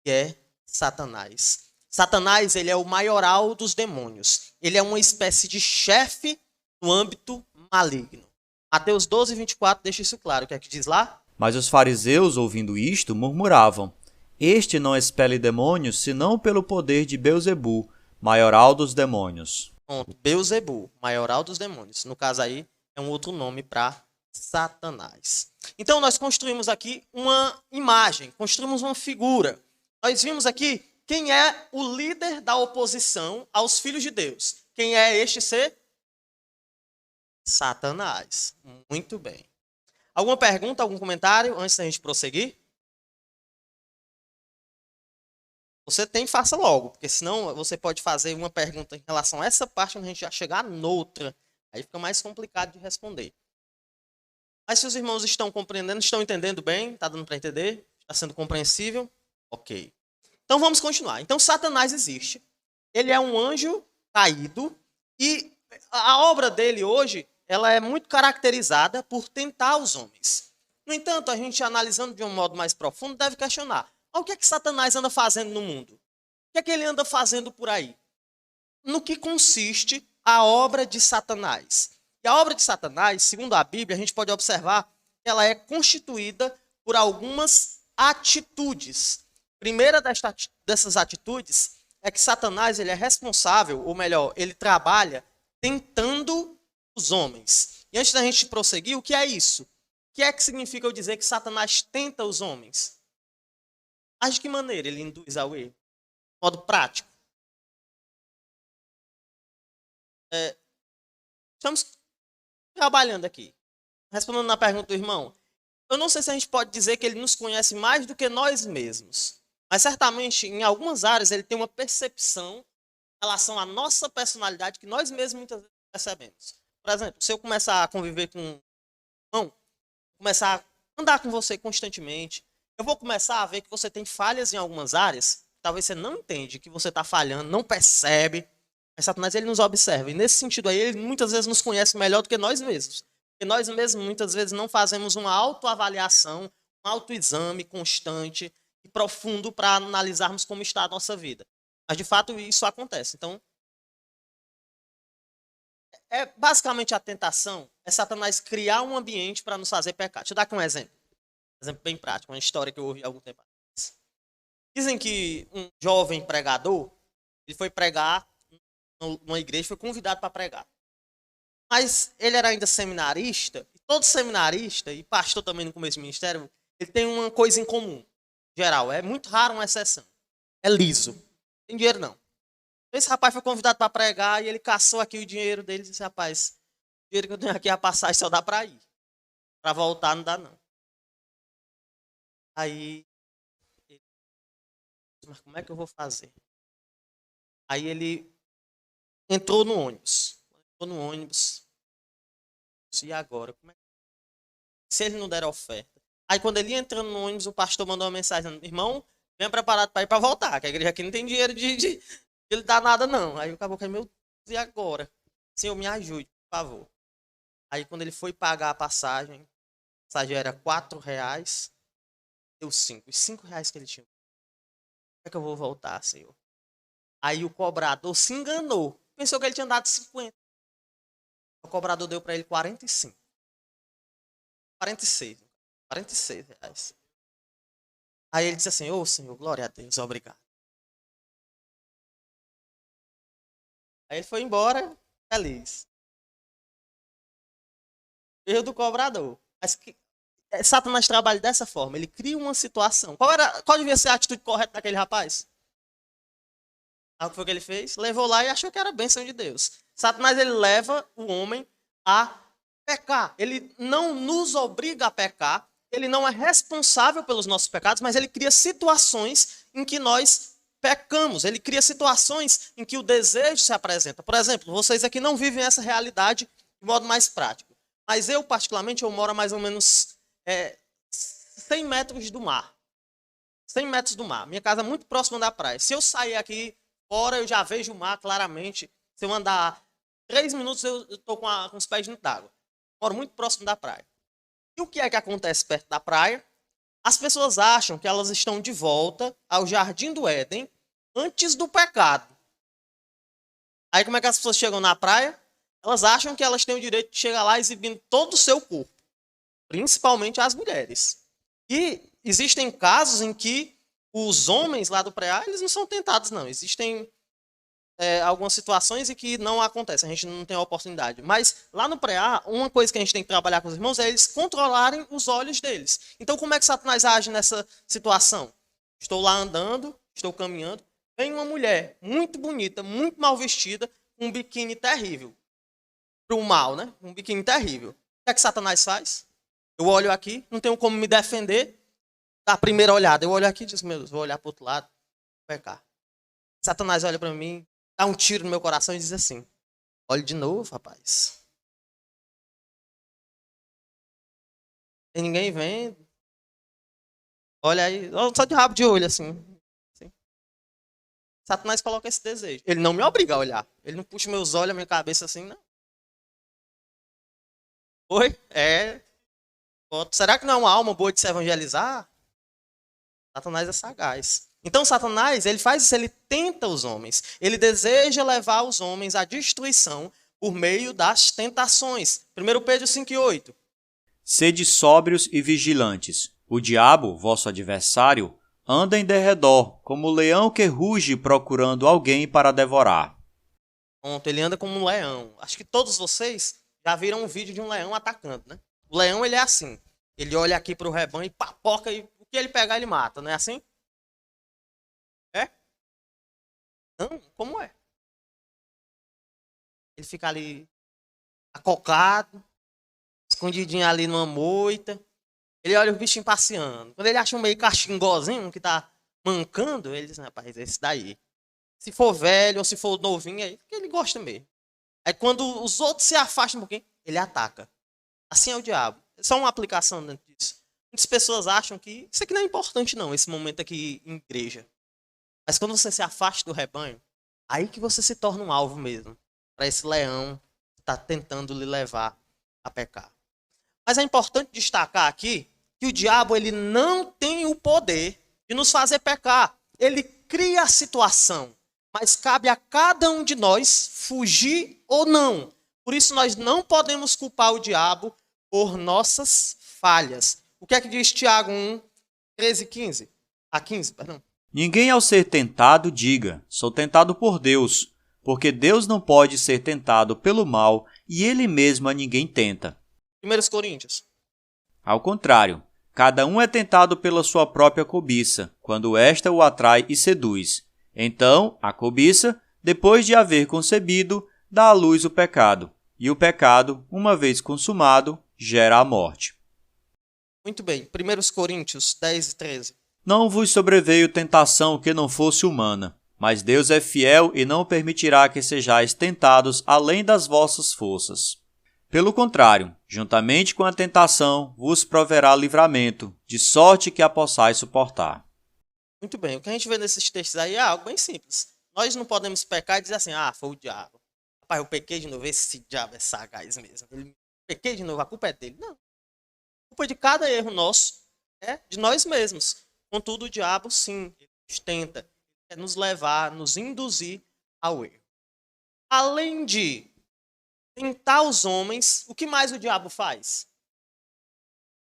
que é Satanás. Satanás, ele é o maioral dos demônios. Ele é uma espécie de chefe no âmbito maligno. Mateus 12:24 deixa isso claro. O que é que diz lá? Mas os fariseus, ouvindo isto, murmuravam, este não expele demônios, senão pelo poder de Beelzebu, maioral dos demônios. Pronto, Beelzebu, maioral dos demônios. No caso aí, é um outro nome para Satanás. Então, nós construímos aqui uma imagem, construímos uma figura. Nós vimos aqui quem é o líder da oposição aos filhos de Deus. Quem é este ser? Satanás. Muito bem. Alguma pergunta, algum comentário antes da gente prosseguir? Você tem, faça logo, porque senão você pode fazer uma pergunta em relação a essa parte quando a gente já chegar noutra. Aí fica mais complicado de responder. Mas se os irmãos estão compreendendo, estão entendendo bem, está dando para entender? Está sendo compreensível? Ok. Então vamos continuar. Então Satanás existe. Ele é um anjo caído e a obra dele hoje, ela é muito caracterizada por tentar os homens. No entanto, a gente analisando de um modo mais profundo deve questionar. O que é que Satanás anda fazendo no mundo? O que é que ele anda fazendo por aí? No que consiste a obra de Satanás? E a obra de Satanás, segundo a Bíblia, a gente pode observar que ela é constituída por algumas atitudes. Primeira dessas atitudes é que Satanás ele é responsável, ou melhor, ele trabalha tentando os homens. E antes da gente prosseguir, o que é isso? O que é que significa eu dizer que Satanás tenta os homens? Mas de que maneira ele induz ao erro? De modo prático. Estamos trabalhando aqui. Respondendo na pergunta do irmão, eu não sei se a gente pode dizer que ele nos conhece mais do que nós mesmos. Mas certamente, em algumas áreas, ele tem uma percepção em relação à nossa personalidade que nós mesmos muitas vezes percebemos. Por exemplo, se eu começar a conviver com um irmão, começar a andar com você constantemente, eu vou começar a ver que você tem falhas em algumas áreas, talvez você não entende que você está falhando, não percebe, mas Satanás ele nos observa. E nesse sentido aí, ele muitas vezes nos conhece melhor do que nós mesmos. Porque nós mesmos muitas vezes não fazemos uma autoavaliação, um autoexame constante e profundo para analisarmos como está a nossa vida. Mas de fato isso acontece. Então, basicamente a tentação é Satanás criar um ambiente para nos fazer pecar. Deixa eu dar aqui um exemplo. Um exemplo bem prático, uma história que eu ouvi há algum tempo atrás. Dizem que um jovem pregador, Ele foi pregar numa igreja, foi convidado para pregar. Mas ele era ainda seminarista, e todo seminarista, e pastor também no começo do ministério, ele tem uma coisa em comum, geral, é muito raro uma exceção. É liso. Não tem dinheiro não. Esse rapaz foi convidado para pregar e ele caçou aqui o dinheiro dele e disse, rapaz, o dinheiro que eu tenho aqui é a passagem, só dá para ir. Para voltar não dá não. Aí, mas como é que eu vou fazer? Aí ele entrou no ônibus. Entrou no ônibus. E agora? Como é? Se ele não der oferta. Aí quando ele ia entrando no ônibus, o pastor mandou uma mensagem, irmão, venha preparado para ir para voltar, que a igreja aqui não tem dinheiro de ele dar nada não. Aí o caboclo, meu Deus, e agora? Senhor, me ajude, por favor. Aí quando ele foi pagar a passagem era R$ 4, deu 5. Os R$ 5 que ele tinha. Como é que eu vou voltar, Senhor? Aí o cobrador se enganou. Pensou que ele tinha dado 50. O cobrador deu para ele 45. 46. R$ 46. Aí ele disse assim, ô Senhor, glória a Deus, obrigado. Aí ele foi embora, feliz. Erro do cobrador. Mas Satanás trabalha dessa forma, ele cria uma situação. Qual devia ser a atitude correta daquele rapaz? O que foi que ele fez? Levou lá e achou que era a bênção de Deus. Satanás, ele leva o homem a pecar. Ele não nos obriga a pecar, ele não é responsável pelos nossos pecados, mas ele cria situações em que nós pecamos. Ele cria situações em que o desejo se apresenta. Por exemplo, vocês aqui não vivem essa realidade de modo mais prático. Mas eu, particularmente, eu moro a mais ou menos 100 metros do mar. 100 metros do mar. Minha casa é muito próxima da praia. Se eu sair aqui fora, eu já vejo o mar claramente. Se eu andar 3 minutos, eu estou com os pés dentro d'água. Moro muito próximo da praia. E o que é que acontece perto da praia? As pessoas acham que elas estão de volta ao Jardim do Éden antes do pecado. Aí como é que as pessoas chegam na praia? Elas acham que elas têm o direito de chegar lá exibindo todo o seu corpo. Principalmente as mulheres. E existem casos em que os homens lá do pré-A, eles não são tentados, não. Existem algumas situações em que não acontece, a gente não tem a oportunidade. Mas lá no pré-A, uma coisa que a gente tem que trabalhar com os irmãos é eles controlarem os olhos deles. Então, como é que Satanás age nessa situação? Estou lá andando, estou caminhando, vem uma mulher muito bonita, muito mal vestida, com um biquíni terrível. Para o mal, né? Um biquíni terrível. O que é que Satanás faz? Eu olho aqui, não tenho como me defender da primeira olhada. Eu olho aqui e digo, meu Deus, vou olhar para o outro lado, pecar. Satanás olha para mim, dá um tiro no meu coração e diz assim, olhe de novo, rapaz. Tem ninguém vendo. Olha aí, só de rabo de olho, assim. Satanás coloca esse desejo. Ele não me obriga a olhar. Ele não puxa meus olhos, a minha cabeça assim, não. Oi? Será que não é uma alma boa de se evangelizar? Satanás é sagaz. Então Satanás, ele faz isso, ele tenta os homens. Ele deseja levar os homens à destruição por meio das tentações. 1 Pedro 5,8. Sede sóbrios e vigilantes. O diabo, vosso adversário, anda em derredor, como o leão que ruge procurando alguém para devorar. Pronto, ele anda como um leão. Acho que todos vocês já viram um vídeo de um leão atacando, né? O leão, ele é assim. Ele olha aqui para o rebanho e papoca e o que ele pegar, ele mata, não é assim? É? Não, como é? Ele fica ali acocado, escondidinho ali numa moita. Ele olha os bichinhos passeando. Quando ele acha um meio cachimbozinho que tá mancando, ele diz, rapaz, esse daí. Se for velho ou se for novinho, aí ele gosta mesmo. Aí quando os outros se afastam um pouquinho, ele ataca. Assim é o diabo. É só uma aplicação dentro disso. Muitas pessoas acham que isso aqui não é importante não, esse momento aqui em igreja. Mas quando você se afasta do rebanho, aí que você se torna um alvo mesmo. Para esse leão que está tentando lhe levar a pecar. Mas é importante destacar aqui que o diabo, ele não tem o poder de nos fazer pecar. Ele cria a situação, mas cabe a cada um de nós fugir ou não. Por isso nós não podemos culpar o diabo por nossas falhas. O que é que diz Tiago 1, 13 e 15? A 15, perdão. Ninguém ao ser tentado diga, sou tentado por Deus, porque Deus não pode ser tentado pelo mal e ele mesmo a ninguém tenta. 1 Coríntios. Ao contrário, cada um é tentado pela sua própria cobiça, quando esta o atrai e seduz. Então, a cobiça, depois de haver concebido, dá à luz o pecado, e o pecado, uma vez consumado, gera a morte. Muito bem. 1 Coríntios 10 e 13. Não vos sobreveio tentação que não fosse humana, mas Deus é fiel e não permitirá que sejais tentados além das vossas forças. Pelo contrário, juntamente com a tentação, vos proverá livramento, de sorte que a possais suportar. Muito bem. O que a gente vê nesses textos aí é algo bem simples. Nós não podemos pecar e dizer assim, foi o diabo. Rapaz, eu pequei de novo, esse diabo é sagaz mesmo. Pequei de novo, a culpa é dele. Não. A culpa de cada erro nosso é de nós mesmos. Contudo, o diabo, sim, ele nos tenta, quer nos levar, nos induzir ao erro. Além de tentar os homens, o que mais o diabo faz?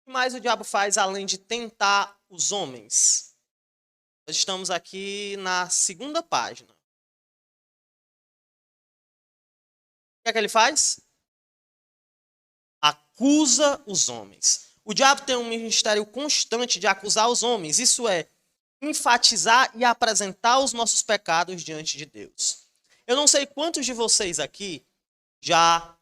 O que mais o diabo faz além de tentar os homens? Nós estamos aqui na segunda página. O que é que ele faz? Acusa os homens. O diabo tem um ministério constante de acusar os homens. Isso é, enfatizar e apresentar os nossos pecados diante de Deus. Eu não sei quantos de vocês aqui já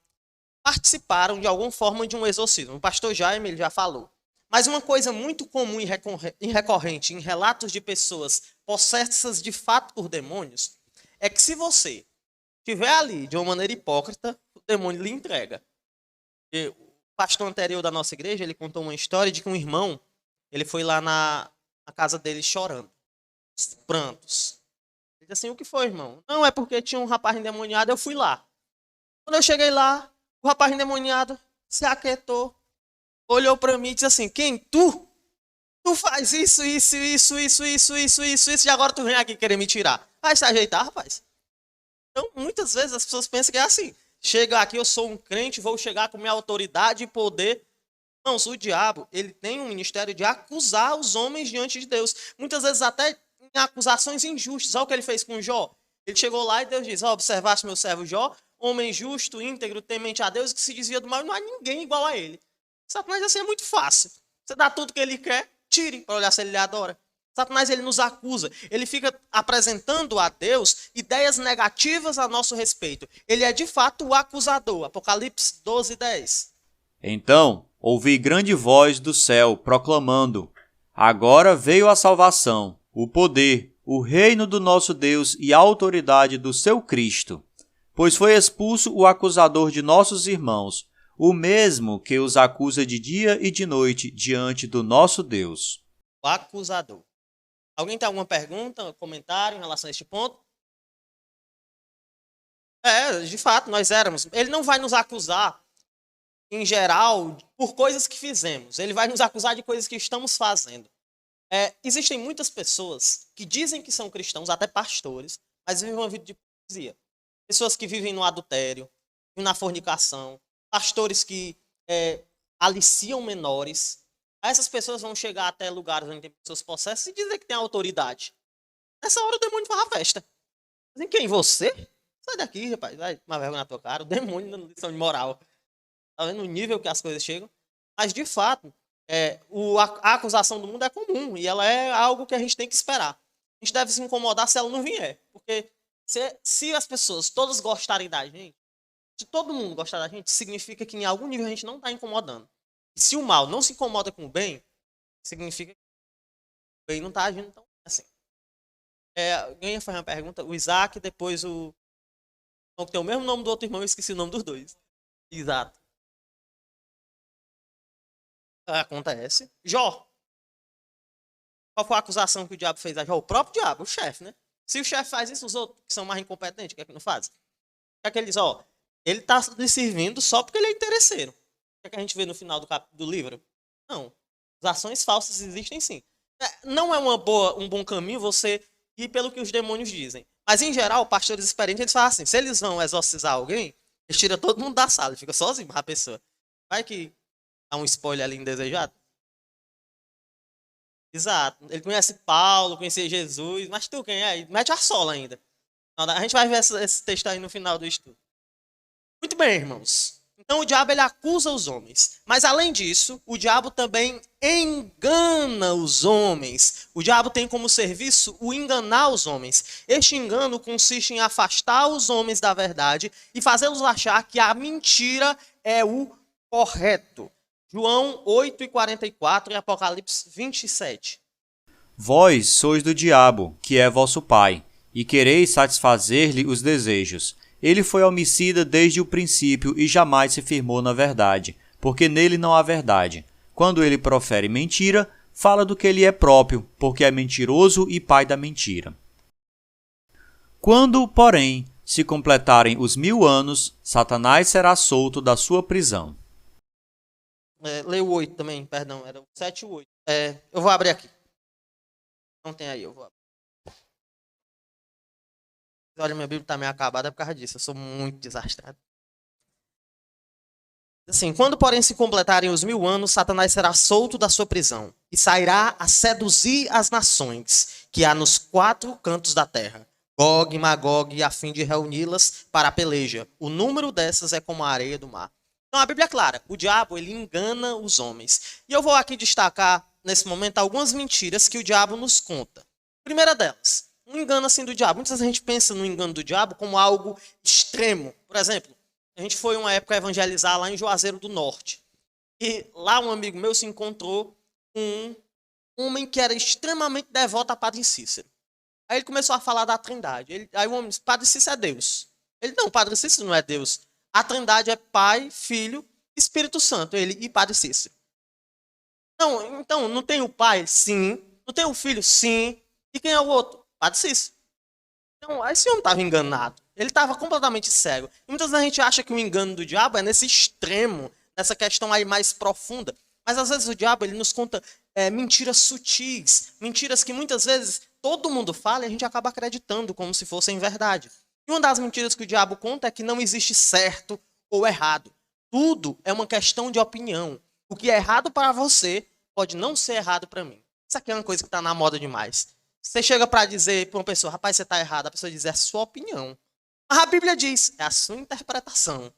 participaram de alguma forma de um exorcismo. O pastor Jaime ele já falou. Mas uma coisa muito comum e recorrente em relatos de pessoas possessas de fato por demônios é que se você estiver ali de uma maneira hipócrita, o demônio lhe entrega. E o pastor anterior da nossa igreja, ele contou uma história de que um irmão, ele foi lá na casa dele chorando, prantos. Ele disse assim, o que foi, irmão? Não, é porque tinha um rapaz endemoniado, eu fui lá. Quando eu cheguei lá, o rapaz endemoniado se aquietou, olhou para mim e disse assim, quem? Tu? Tu faz isso, e agora tu vem aqui querer me tirar. Vai se ajeitar, rapaz. Então, muitas vezes as pessoas pensam que é assim. Chega aqui, eu sou um crente, vou chegar com minha autoridade e poder. Não, o diabo, ele tem um ministério de acusar os homens diante de Deus. Muitas vezes até em acusações injustas. Olha o que ele fez com Jó. Ele chegou lá e Deus diz, observaste meu servo Jó, homem justo, íntegro, temente a Deus, que se desvia do mal, e não há ninguém igual a ele. Satanás assim é muito fácil. Você dá tudo que ele quer, tire para olhar se ele lhe adora. Satanás ele nos acusa, ele fica apresentando a Deus ideias negativas a nosso respeito. Ele é de fato o acusador. Apocalipse 12, 10. Então, ouvi grande voz do céu, proclamando, agora veio a salvação, o poder, o reino do nosso Deus e a autoridade do seu Cristo. Pois foi expulso o acusador de nossos irmãos, o mesmo que os acusa de dia e de noite diante do nosso Deus. O acusador. Alguém tem alguma pergunta, comentário em relação a este ponto? De fato, nós éramos. Ele não vai nos acusar, em geral, por coisas que fizemos. Ele vai nos acusar de coisas que estamos fazendo. Existem muitas pessoas que dizem que são cristãos, até pastores, mas vivem uma vida de hipocrisia. Pessoas que vivem no adultério, na fornicação, pastores que aliciam menores. Essas pessoas vão chegar até lugares onde tem pessoas possessas e dizer que tem autoridade. Nessa hora o demônio faz a festa. Dizem, quem? Você? Sai daqui, rapaz. Vai tomar vergonha na tua cara. O demônio dando lição de moral. Tá vendo o nível que as coisas chegam? Mas, de fato, a acusação do mundo é comum. E ela é algo que a gente tem que esperar. A gente deve se incomodar se ela não vier. Porque se as pessoas todas gostarem da gente, se todo mundo gostar da gente, significa que em algum nível a gente não está incomodando. E se o mal não se incomoda com o bem, significa que o bem não está agindo tão assim. Alguém ia fazer uma pergunta. O Isaac, depois o que tem o mesmo nome do outro irmão, eu esqueci o nome dos dois. Exato. Acontece. Jó. Qual foi a acusação que o diabo fez a Jó? O próprio diabo, o chefe, né? Se o chefe faz isso, os outros que são mais incompetentes, o que é que não fazem? O que é que ele diz? Ele está lhe servindo só porque ele é interesseiro. O que é que a gente vê no final do livro? Não. As ações falsas existem sim. Não é um bom caminho você ir pelo que os demônios dizem. Mas, em geral, pastores experientes, eles falam assim, se eles vão exorcizar alguém, eles tiram todo mundo da sala, fica sozinho a pessoa. Vai que dá um spoiler ali indesejado. Exato. Ele conhece Paulo, conhecia Jesus, mas tu quem é? Mete a sola ainda. A gente vai ver esse texto aí no final do estudo. Muito bem, irmãos. Então o diabo ele acusa os homens. Mas além disso, o diabo também engana os homens. O diabo tem como serviço o enganar os homens. Este engano consiste em afastar os homens da verdade e fazê-los achar que a mentira é o correto. João 8:44 e Apocalipse 27. Vós sois do diabo, que é vosso pai, e quereis satisfazer-lhe os desejos. Ele foi homicida desde o princípio e jamais se firmou na verdade, porque nele não há verdade. Quando ele profere mentira, fala do que lhe é próprio, porque é mentiroso e pai da mentira. Quando, porém, se completarem os 1000 anos, Satanás será solto da sua prisão. Lê o 8 também, perdão, era o 7 e o 8. Eu vou abrir aqui. Não tem aí, eu vou abrir. Olha, minha Bíblia está meio acabada por causa disso. Eu sou muito desastrado. Assim, quando, porém, se completarem os 1000 anos, Satanás será solto da sua prisão e sairá a seduzir as nações que há nos 4 cantos da terra, Gog e Magog, a fim de reuni-las para a peleja. O número dessas é como a areia do mar. Então a Bíblia é clara, o diabo ele engana os homens. E eu vou aqui destacar, nesse momento, algumas mentiras que o diabo nos conta. Primeira delas, um engano assim do diabo. Muitas vezes a gente pensa no engano do diabo como algo extremo. Por exemplo, a gente foi uma época evangelizar lá em Juazeiro do Norte. E lá um amigo meu se encontrou com um homem que era extremamente devoto a Padre Cícero. Aí ele começou a falar da Trindade. Aí o homem disse, Padre Cícero é Deus. Ele, não, Padre Cícero não é Deus. A Trindade é Pai, Filho, Espírito Santo. Ele, e Padre Cícero. Não, então, não tem o Pai? Sim. Não tem o Filho? Sim. E quem é o outro? Padre Cícero. Então, esse homem estava enganado. Ele estava completamente cego. E muitas vezes a gente acha que o engano do diabo é nesse extremo, nessa questão aí mais profunda. Mas às vezes o diabo ele nos conta mentiras sutis, mentiras que muitas vezes todo mundo fala e a gente acaba acreditando como se fossem verdade. E uma das mentiras que o diabo conta é que não existe certo ou errado. Tudo é uma questão de opinião. O que é errado para você pode não ser errado para mim. Isso aqui é uma coisa que está na moda demais. Você chega para dizer para uma pessoa, rapaz, você está errado. A pessoa diz, é a sua opinião. Mas a Bíblia diz, é a sua interpretação.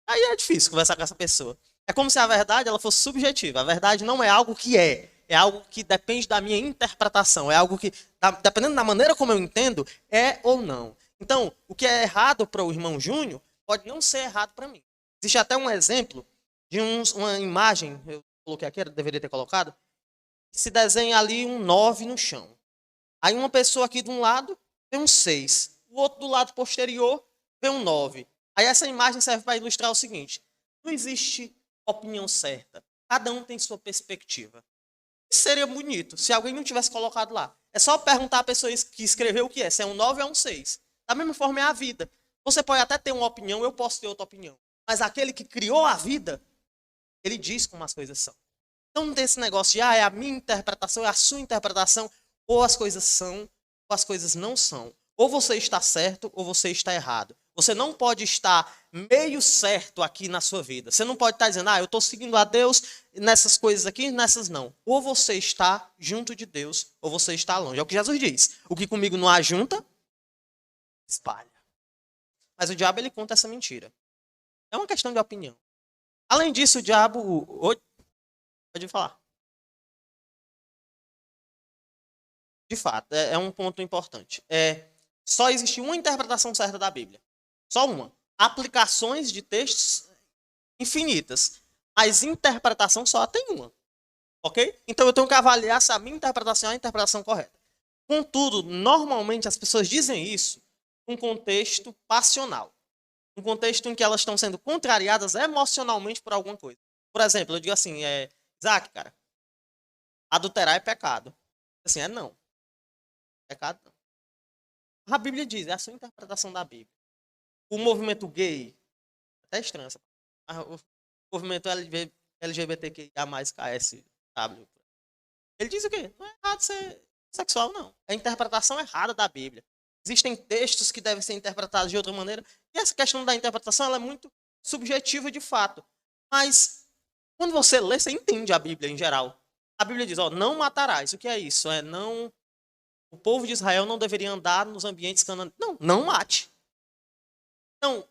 Aí é difícil conversar com essa pessoa. É como se a verdade ela fosse subjetiva. A verdade não é algo que é algo que depende da minha interpretação. É algo que, dependendo da maneira como eu entendo, é ou não. Então, o que é errado para o irmão Júnior pode não ser errado para mim. Existe até um exemplo de uma imagem, eu coloquei aqui, eu deveria ter colocado, que se desenha ali um 9 no chão. Aí uma pessoa aqui de um lado vê um 6. O outro do lado posterior vê um 9. Aí essa imagem serve para ilustrar o seguinte. Não existe opinião certa. Cada um tem sua perspectiva. Isso seria bonito se alguém não tivesse colocado lá. É só perguntar à pessoa que escreveu o que é. Se é um 9 ou é um 6. Da mesma forma é a vida. Você pode até ter uma opinião, eu posso ter outra opinião. Mas aquele que criou a vida, ele diz como as coisas são. Então não tem esse negócio de, é a minha interpretação, é a sua interpretação. Ou as coisas são, ou as coisas não são. Ou você está certo, ou você está errado. Você não pode estar meio certo aqui na sua vida. Você não pode estar dizendo, eu estou seguindo a Deus nessas coisas aqui, nessas não. Ou você está junto de Deus, ou você está longe. É o que Jesus diz. O que comigo não ajunta, espalha. Mas o diabo, ele conta essa mentira. É uma questão de opinião. Além disso, o diabo... Pode falar. De fato, é um ponto importante. Só existe uma interpretação certa da Bíblia. Só uma. Aplicações de textos infinitas. Mas interpretação só tem uma. Ok? Então eu tenho que avaliar se a minha interpretação é a interpretação correta. Contudo, normalmente as pessoas dizem isso num contexto passional. Um contexto em que elas estão sendo contrariadas emocionalmente por alguma coisa. Por exemplo, eu digo assim, Isaac, cara, adulterar é pecado. Assim, não. Pecado não. A Bíblia diz, é a sua interpretação da Bíblia. O movimento gay, até estranho essa palavra. O movimento LGBTQIA+KSW. Ele diz o quê? Não é errado ser sexual, não. É a interpretação errada da Bíblia. Existem textos que devem ser interpretados de outra maneira. E essa questão da interpretação ela é muito subjetiva de fato. Mas, quando você lê, você entende a Bíblia em geral. A Bíblia diz, ó, não matarás. O que é isso? Não. O povo de Israel não deveria andar nos ambientes cananeus. Não, não mate. Então,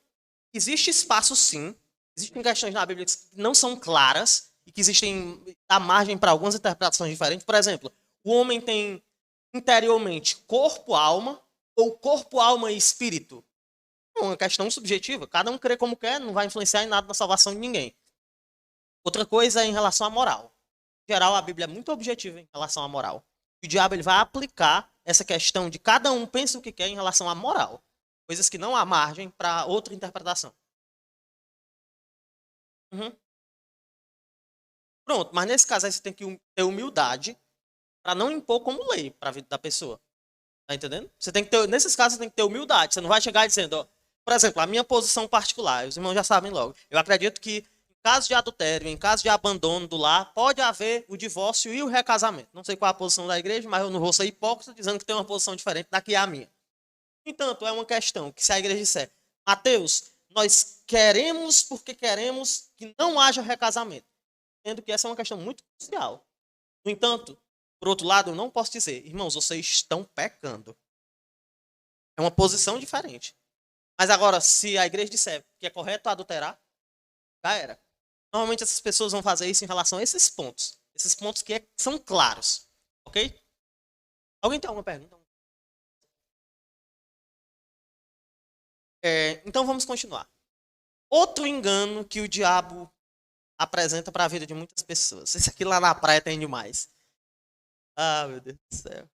existe espaço sim. Existem questões na Bíblia que não são claras e que existem a margem para algumas interpretações diferentes. Por exemplo, o homem tem interiormente corpo, alma, ou corpo, alma e espírito. É uma questão subjetiva. Cada um crê como quer, não vai influenciar em nada na salvação de ninguém. Outra coisa é em relação à moral. Em geral, a Bíblia é muito objetiva em relação à moral. E o diabo ele vai aplicar essa questão de cada um pensa o que quer em relação à moral. Coisas que não há margem para outra interpretação. Uhum. Pronto, mas nesse caso aí você tem que ter humildade para não impor como lei para a vida da pessoa. Tá entendendo? Você tem que ter, nesses casos você tem que ter humildade. Você não vai chegar dizendo, ó, por exemplo, a minha posição particular, os irmãos já sabem logo. Eu acredito que em caso de adultério, em caso de abandono do lar, pode haver o divórcio e o recasamento. Não sei qual é a posição da igreja, mas eu não vou ser hipócrita dizendo que tem uma posição diferente da que é a minha. No entanto, é uma questão que se a igreja disser, Mateus, nós queremos porque queremos que não haja recasamento. Sendo que essa é uma questão muito crucial. No entanto, por outro lado, eu não posso dizer, irmãos, vocês estão pecando. É uma posição diferente. Mas agora, se a igreja disser que é correto adulterar, já era. Normalmente essas pessoas vão fazer isso em relação a esses pontos. Esses pontos que são claros. Ok? Alguém tem alguma pergunta? Então vamos continuar. Outro engano que o diabo apresenta para a vida de muitas pessoas. Esse aqui lá na praia tem demais. Ah, meu Deus do céu.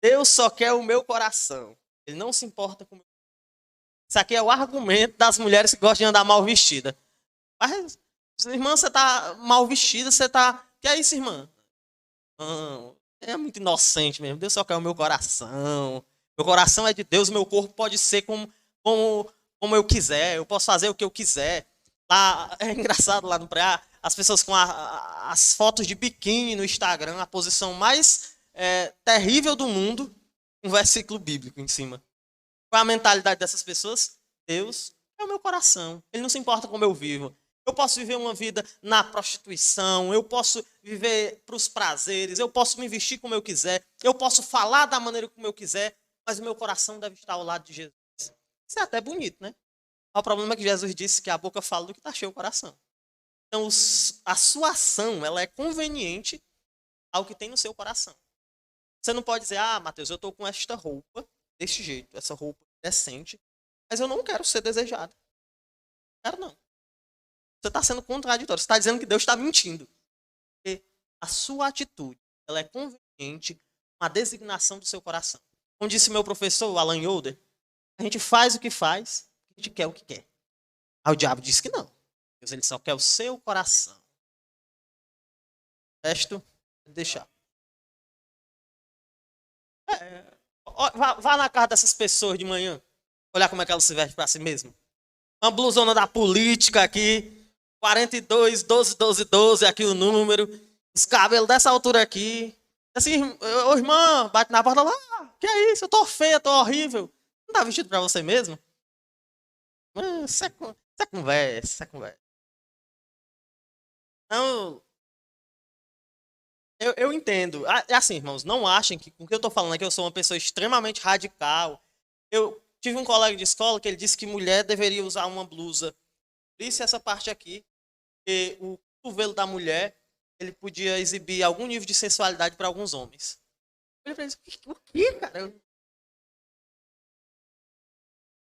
Deus só quer o meu coração. Ele não se importa com o meu. Isso aqui é o argumento das mulheres que gostam de andar mal vestida. Mas, irmã, você tá mal vestida, você tá. Que é isso, irmã? Não, é muito inocente mesmo. Deus só quer o meu coração. Meu coração é de Deus, meu corpo pode ser como eu quiser. Eu posso fazer o que eu quiser. Lá, é engraçado lá no praia, as pessoas com as fotos de biquíni no Instagram, a posição mais terrível do mundo, um versículo bíblico em cima. Qual é a mentalidade dessas pessoas? Deus é o meu coração. Ele não se importa como eu vivo. Eu posso viver uma vida na prostituição, eu posso viver para os prazeres, eu posso me vestir como eu quiser, eu posso falar da maneira como eu quiser, mas o meu coração deve estar ao lado de Jesus. Isso é até bonito, né? O problema é que Jesus disse que a boca fala do que está cheio o coração. Então, a sua ação ela é conveniente ao que tem no seu coração. Você não pode dizer, Mateus, eu estou com esta roupa, deste jeito, essa roupa decente, mas eu não quero ser desejado. Não quero não. Você está sendo contraditório. Você está dizendo que Deus está mentindo. Porque a sua atitude ela é conveniente com a designação do seu coração. Como disse meu professor, Alan Yoder, a gente faz o que faz, a gente quer o que quer. Aí o diabo disse que não. Deus ele só quer o seu coração. O resto, deixar. Vá na casa dessas pessoas de manhã. Olhar como é que elas se vestem para si mesmas. Uma blusona da política aqui. 42, 12, 12, 12, aqui o número. Os cabelos dessa altura aqui. Assim, ô irmã, bate na porta lá. Que é isso? Eu tô feia, tô horrível. Não tá vestido pra você mesmo? Isso é conversa, isso é conversa. Então, eu entendo. Assim, irmãos, não achem que com o que eu tô falando aqui eu sou uma pessoa extremamente radical. Eu tive um colega de escola que ele disse que mulher deveria usar uma blusa. Disse essa parte aqui. Que o cotovelo da mulher ele podia exibir algum nível de sensualidade para alguns homens. Eu falei, o que, cara?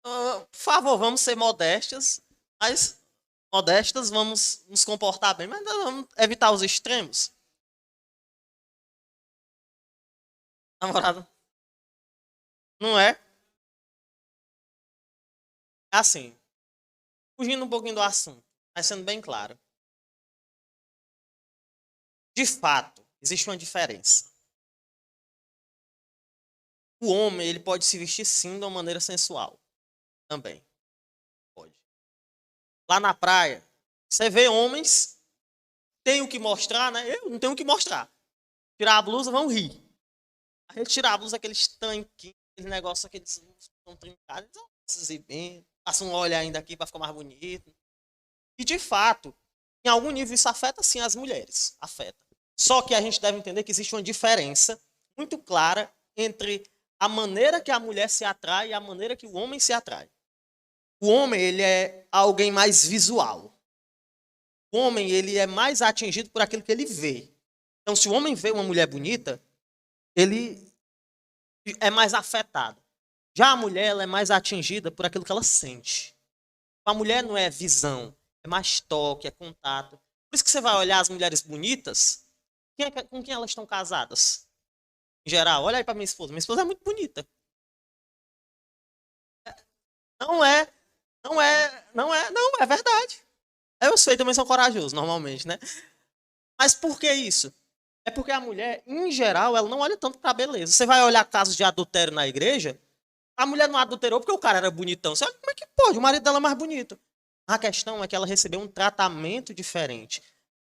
Por favor, vamos ser modestas, mas modestas, vamos nos comportar bem, mas vamos evitar os extremos. Namorado, não é? É assim, fugindo um pouquinho do assunto, mas sendo bem claro. De fato, existe uma diferença. O homem, ele pode se vestir sim de uma maneira sensual. Também. Pode. Lá na praia, você vê homens, tem o que mostrar, né? Eu não tenho o que mostrar. Tirar a blusa, vão rir. A gente tirar a blusa, aqueles tanquinhos, aqueles negócios, aqueles estão trincados, eles vão se exibindo, passa um óleo ainda aqui para ficar mais bonito. E de fato, em algum nível isso afeta sim as mulheres. Afeta. Só que a gente deve entender que existe uma diferença muito clara entre a maneira que a mulher se atrai e a maneira que o homem se atrai. O homem, ele é alguém mais visual. O homem, ele é mais atingido por aquilo que ele vê. Então, se o homem vê uma mulher bonita, ele é mais afetado. Já a mulher, ela é mais atingida por aquilo que ela sente. A mulher não é visão, é mais toque, é contato. Por isso que você vai olhar as mulheres bonitas, com quem elas estão casadas? Em geral, olha aí para minha esposa. Minha esposa é muito bonita. Não é, não é verdade. Eu sei, também sou corajoso, normalmente, né? Mas por que isso? É porque a mulher, em geral, ela não olha tanto pra beleza. Você vai olhar casos de adultério na igreja, a mulher não adulterou porque o cara era bonitão. Você olha, como é que pode? O marido dela é mais bonito. A questão é que ela recebeu um tratamento diferente.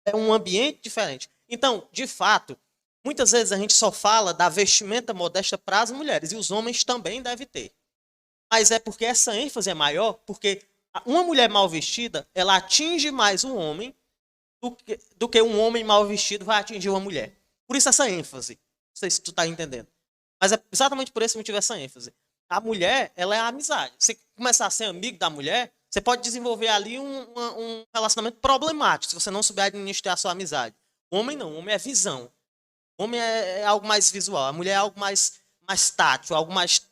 É um ambiente diferente. Então, de fato, muitas vezes a gente só fala da vestimenta modesta para as mulheres, e os homens também devem ter. Mas é porque essa ênfase é maior, porque uma mulher mal vestida, ela atinge mais um homem do que um homem mal vestido vai atingir uma mulher. Por isso essa ênfase. Não sei se tu tá entendendo. Mas é exatamente por esse motivo essa ênfase. A mulher, ela é a amizade. Você começar a ser amigo da mulher, você pode desenvolver ali um relacionamento problemático, se você não souber administrar a sua amizade. O homem não, o homem é visão. O homem é algo mais visual, a mulher é algo mais tátil, algo mais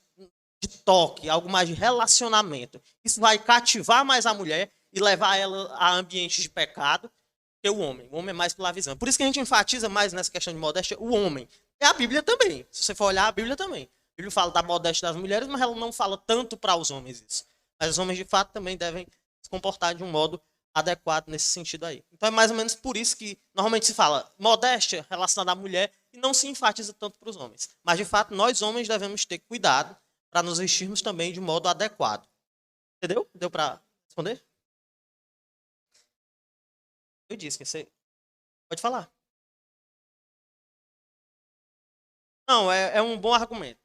de toque, algo mais de relacionamento. Isso vai cativar mais a mulher e levar ela a ambientes de pecado que o homem. O homem é mais pela visão. Por isso que a gente enfatiza mais nessa questão de modéstia o homem. É a Bíblia também. Se você for olhar, a Bíblia também. A Bíblia fala da modéstia das mulheres, mas ela não fala tanto para os homens isso. Mas os homens, de fato, também devem se comportar de um modo adequado nesse sentido aí. Então é mais ou menos por isso que normalmente se fala modéstia relacionada à mulher e não se enfatiza tanto para os homens. Mas, de fato, nós homens devemos ter cuidado para nos vestirmos também de modo adequado. Entendeu? Deu para responder? Eu disse que você pode falar. Não, é um bom argumento.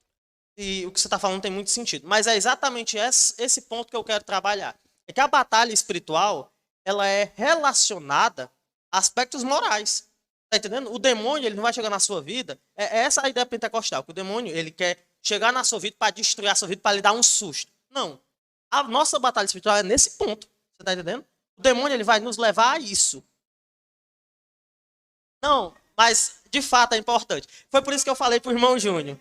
E o que você está falando tem muito sentido. Mas é exatamente esse ponto que eu quero trabalhar. É que a batalha espiritual, ela é relacionada a aspectos morais. Tá entendendo? O demônio, ele não vai chegar na sua vida. É essa a ideia pentecostal, que o demônio, ele quer chegar na sua vida para destruir a sua vida, para lhe dar um susto. Não. A nossa batalha espiritual é nesse ponto. Você está entendendo? O demônio, ele vai nos levar a isso. Não, mas de fato é importante. Foi por isso que eu falei pro irmão Júnior.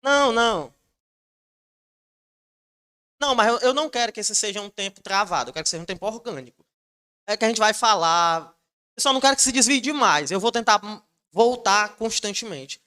Não, não. Não, mas eu não quero que esse seja um tempo travado. Eu quero que seja um tempo orgânico. É que a gente vai falar. Eu só não quero que se desvie demais. Eu vou tentar voltar constantemente.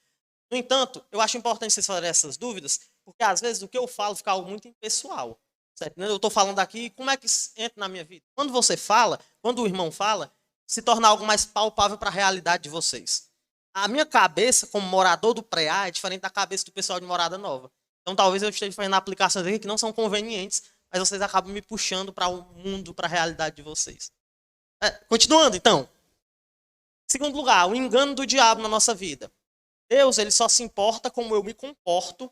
No entanto, eu acho importante vocês falarem essas dúvidas, porque às vezes o que eu falo fica algo muito impessoal. Certo? Eu estou falando aqui, como é que isso entra na minha vida? Quando você fala, quando o irmão fala, se torna algo mais palpável para a realidade de vocês. A minha cabeça, como morador do pré-A, é diferente da cabeça do pessoal de morada nova. Então talvez eu esteja fazendo aplicações aqui que não são convenientes, mas vocês acabam me puxando para o mundo, para a realidade de vocês. Continuando, então. Segundo lugar, o engano do diabo na nossa vida. Deus, ele só se importa como eu me comporto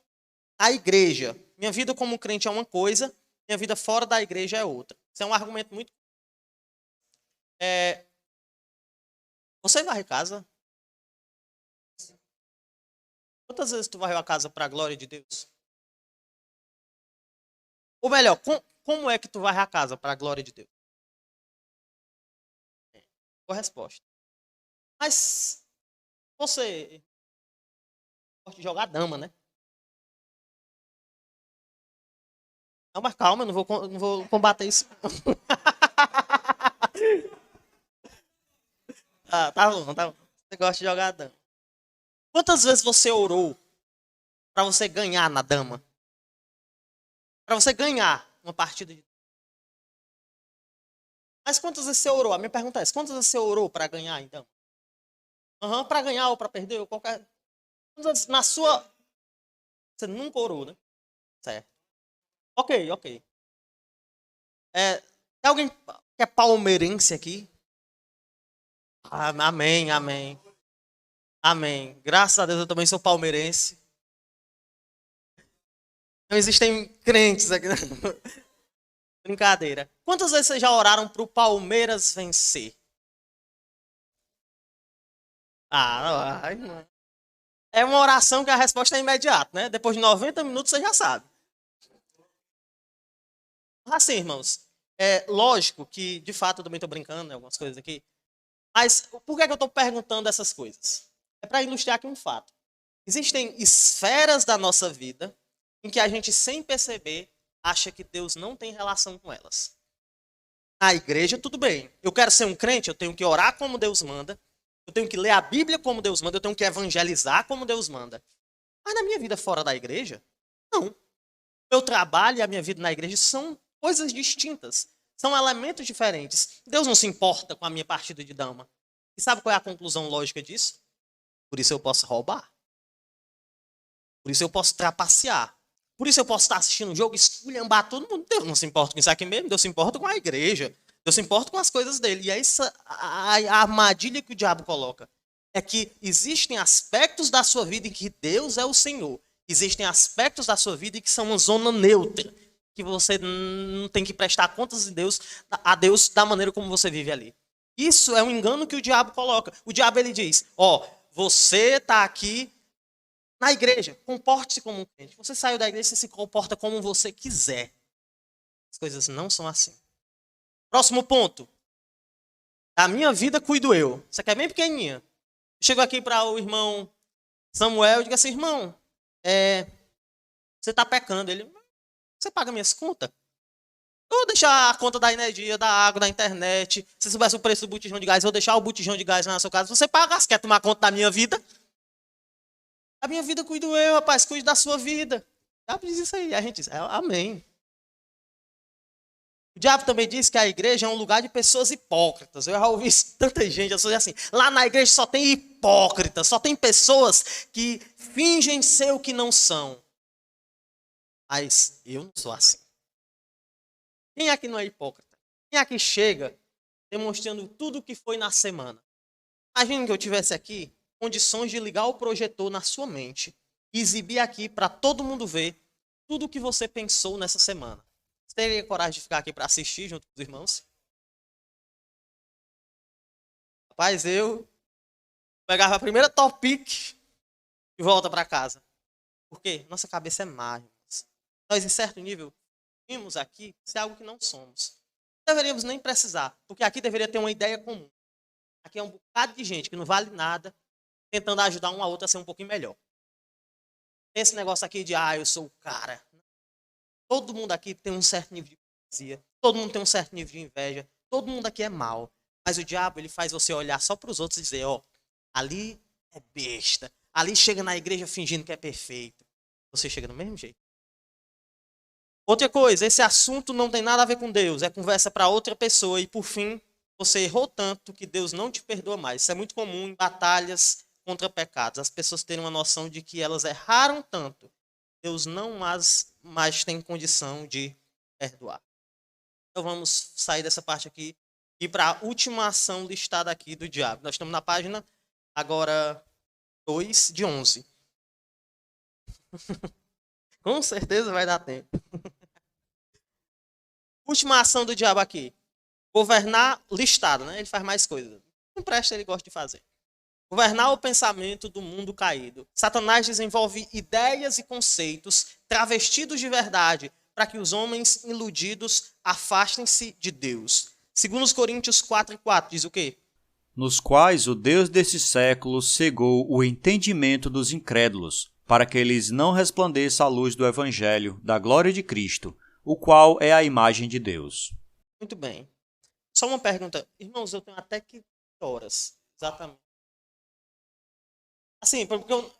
na igreja. Minha vida como crente é uma coisa, minha vida fora da igreja é outra. Isso é um argumento muito... Você varre casa? Quantas vezes tu varreu a casa para a glória de Deus? Ou melhor, como é que tu varre a casa para a glória de Deus? Boa resposta. Mas você gosta de jogar dama, né? Não, mas calma, eu não vou combater isso. Tá bom, tá bom. Você gosta de jogar dama. Quantas vezes você orou para você ganhar na dama? Para você ganhar uma partida de... Mas quantas vezes você orou? A minha pergunta é essa. Quantas vezes você orou para ganhar, então? Para ganhar ou para perder, ou qualquer... Quantas vezes na sua... Você nunca orou, né? Certo. Ok, ok. Tem alguém que é palmeirense aqui? Amém, amém. Amém. Graças a Deus eu também sou palmeirense. Não existem crentes aqui. Brincadeira. Quantas vezes vocês já oraram para o Palmeiras vencer? Ah, ai, não. É uma oração que a resposta é imediata, né? Depois de 90 minutos você já sabe. Assim, irmãos, é lógico que, de fato, eu também estou brincando, né, algumas coisas aqui. Mas por que é que eu estou perguntando essas coisas? É para ilustrar aqui um fato. Existem esferas da nossa vida em que a gente, sem perceber, acha que Deus não tem relação com elas. Na igreja, tudo bem. Eu quero ser um crente, eu tenho que orar como Deus manda. Eu tenho que ler a Bíblia como Deus manda. Eu tenho que evangelizar como Deus manda. Mas na minha vida fora da igreja, não. Meu trabalho e a minha vida na igreja são coisas distintas. São elementos diferentes. Deus não se importa com a minha partida de dama. E sabe qual é a conclusão lógica disso? Por isso eu posso roubar. Por isso eu posso trapacear. Por isso eu posso estar assistindo um jogo e esculhambar todo mundo. Deus não se importa com isso aqui mesmo. Deus se importa com a igreja. Deus se importa com as coisas dele. E é essa a armadilha que o diabo coloca. É que existem aspectos da sua vida em que Deus é o Senhor. Existem aspectos da sua vida que são uma zona neutra. Que você não tem que prestar contas a Deus da maneira como você vive ali. Isso é um engano que o diabo coloca. O diabo ele diz, ó, você está aqui na igreja, comporte-se como um crente. Você saiu da igreja, você se comporta como você quiser. As coisas não são assim. Próximo ponto. Da minha vida cuido eu. Isso aqui é bem pequenininha. Chego aqui para o irmão Samuel e digo assim, irmão, você está pecando. Ele, você paga minhas contas? Eu vou deixar a conta da energia, da água, da internet. Se soubesse o preço do botijão de gás, eu vou deixar o botijão de gás na sua casa. Você paga, você quer tomar conta da minha vida? A minha vida cuido eu, rapaz, cuide da sua vida. O diabo diz isso aí. A gente diz, amém. O diabo também diz que a igreja é um lugar de pessoas hipócritas. Eu já ouvi tanta gente assim. Lá na igreja só tem hipócritas, só tem pessoas que fingem ser o que não são. Mas eu não sou assim. Quem aqui não é hipócrita? Quem aqui chega demonstrando tudo o que foi na semana? Imagina que eu tivesse aqui condições de ligar o projetor na sua mente e exibir aqui para todo mundo ver tudo o que você pensou nessa semana. Você teria coragem de ficar aqui para assistir junto com os irmãos? Rapaz, eu pegava a primeira topic e volta para casa. Por quê? Nossa cabeça é má, irmãos. Nós, em certo nível, vimos aqui ser algo que não somos. Não deveríamos nem precisar, porque aqui deveria ter uma ideia comum. Aqui é um bocado de gente que não vale nada, tentando ajudar um a outro a ser um pouquinho melhor. Esse negócio aqui de, eu sou o cara. Todo mundo aqui tem um certo nível de hipocrisia. Todo mundo tem um certo nível de inveja. Todo mundo aqui é mau. Mas o diabo, ele faz você olhar só para os outros e dizer, ali é besta. Ali chega na igreja fingindo que é perfeito. Você chega do mesmo jeito. Outra coisa, esse assunto não tem nada a ver com Deus. É conversa para outra pessoa. E por fim, você errou tanto que Deus não te perdoa mais. Isso é muito comum em batalhas contra pecados. As pessoas terem uma noção de que elas erraram tanto. Deus não mais tem condição de perdoar. Então vamos sair dessa parte aqui e para a última ação listada aqui do diabo. Nós estamos na página agora 2 de 11. Com certeza vai dar tempo. Última ação do diabo aqui. Governar listado, né? Ele faz mais coisas. Não presta, ele gosta de fazer. Governar o pensamento do mundo caído. Satanás desenvolve ideias e conceitos travestidos de verdade para que os homens iludidos afastem-se de Deus. Segundo os Coríntios 4:4, diz o quê? Nos quais o Deus desse século cegou o entendimento dos incrédulos, para que eles não resplandeça a luz do Evangelho, da glória de Cristo, o qual é a imagem de Deus. Muito bem. Só uma pergunta. Irmãos, eu tenho até que horas? Exatamente. Assim, porque eu...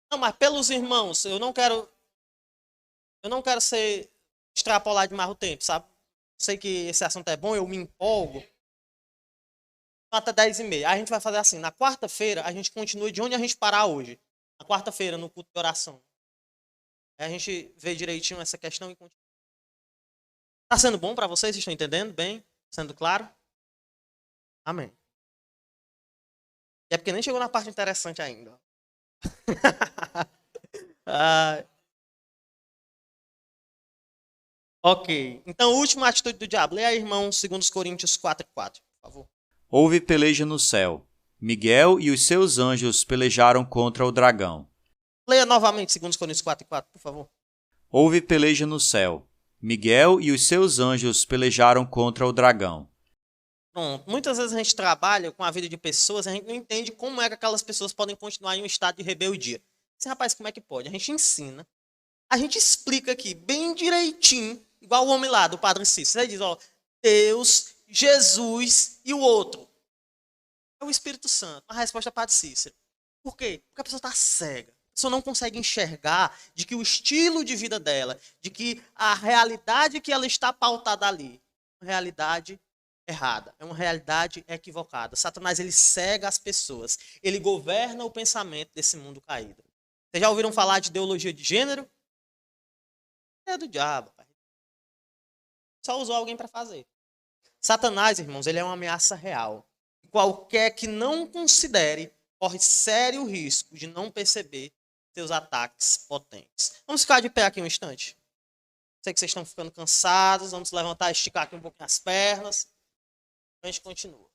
Não, mas pelos irmãos, eu não quero ser extrapolar demais o tempo, sabe? Sei que esse assunto é bom, eu me empolgo. Até 10h30. Aí a gente vai fazer assim, na quarta-feira a gente continua de onde a gente parar hoje. Na quarta-feira, no culto de oração. Aí a gente vê direitinho essa questão e continua. Tá sendo bom para vocês? Vocês estão entendendo bem? Sendo claro? Amém. E é porque nem chegou na parte interessante ainda. Ok. Então, a última atitude do diabo. Leia aí, irmão, 2 Coríntios 4:4, por favor. Houve peleja no céu. Miguel e os seus anjos pelejaram contra o dragão. Leia novamente 2 Coríntios 4:4, por favor. Houve peleja no céu. Miguel e os seus anjos pelejaram contra o dragão. Pronto. Muitas vezes a gente trabalha com a vida de pessoas, a gente não entende como é que aquelas pessoas podem continuar em um estado de rebeldia. Esse rapaz, como é que pode? A gente ensina, a gente explica aqui bem direitinho, igual o homem lá do Padre Cícero. Ele diz, ó, Deus, Jesus e o outro. É o Espírito Santo. A resposta é Padre Cícero. Por quê? Porque a pessoa está cega. A pessoa não consegue enxergar de que o estilo de vida dela, de que a realidade que ela está pautada ali, é uma realidade errada, é uma realidade equivocada. Satanás, ele cega as pessoas. Ele governa o pensamento desse mundo caído. Vocês já ouviram falar de ideologia de gênero? É do diabo, pai. Só usou alguém para fazer. Satanás, irmãos, ele é uma ameaça real. Qualquer que não considere corre sério risco de não perceber seus ataques potentes. Vamos ficar de pé aqui um instante. Sei que vocês estão ficando cansados. Vamos levantar, esticar aqui um pouquinho as pernas. A gente continua.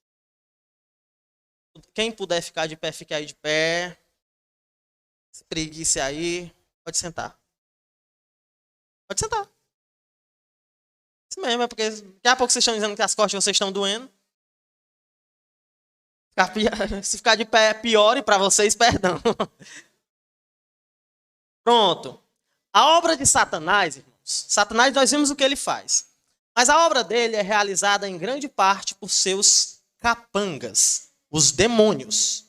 Quem puder ficar de pé, fique aí de pé. Se preguice aí. Pode sentar. Pode sentar. Isso mesmo, é porque daqui a pouco vocês estão dizendo que as costas de vocês estão doendo. Se ficar de pé é pior e para vocês, perdão. Pronto. A obra de Satanás, irmãos. Satanás, nós vimos o que ele faz. Mas a obra dele é realizada em grande parte por seus capangas, os demônios.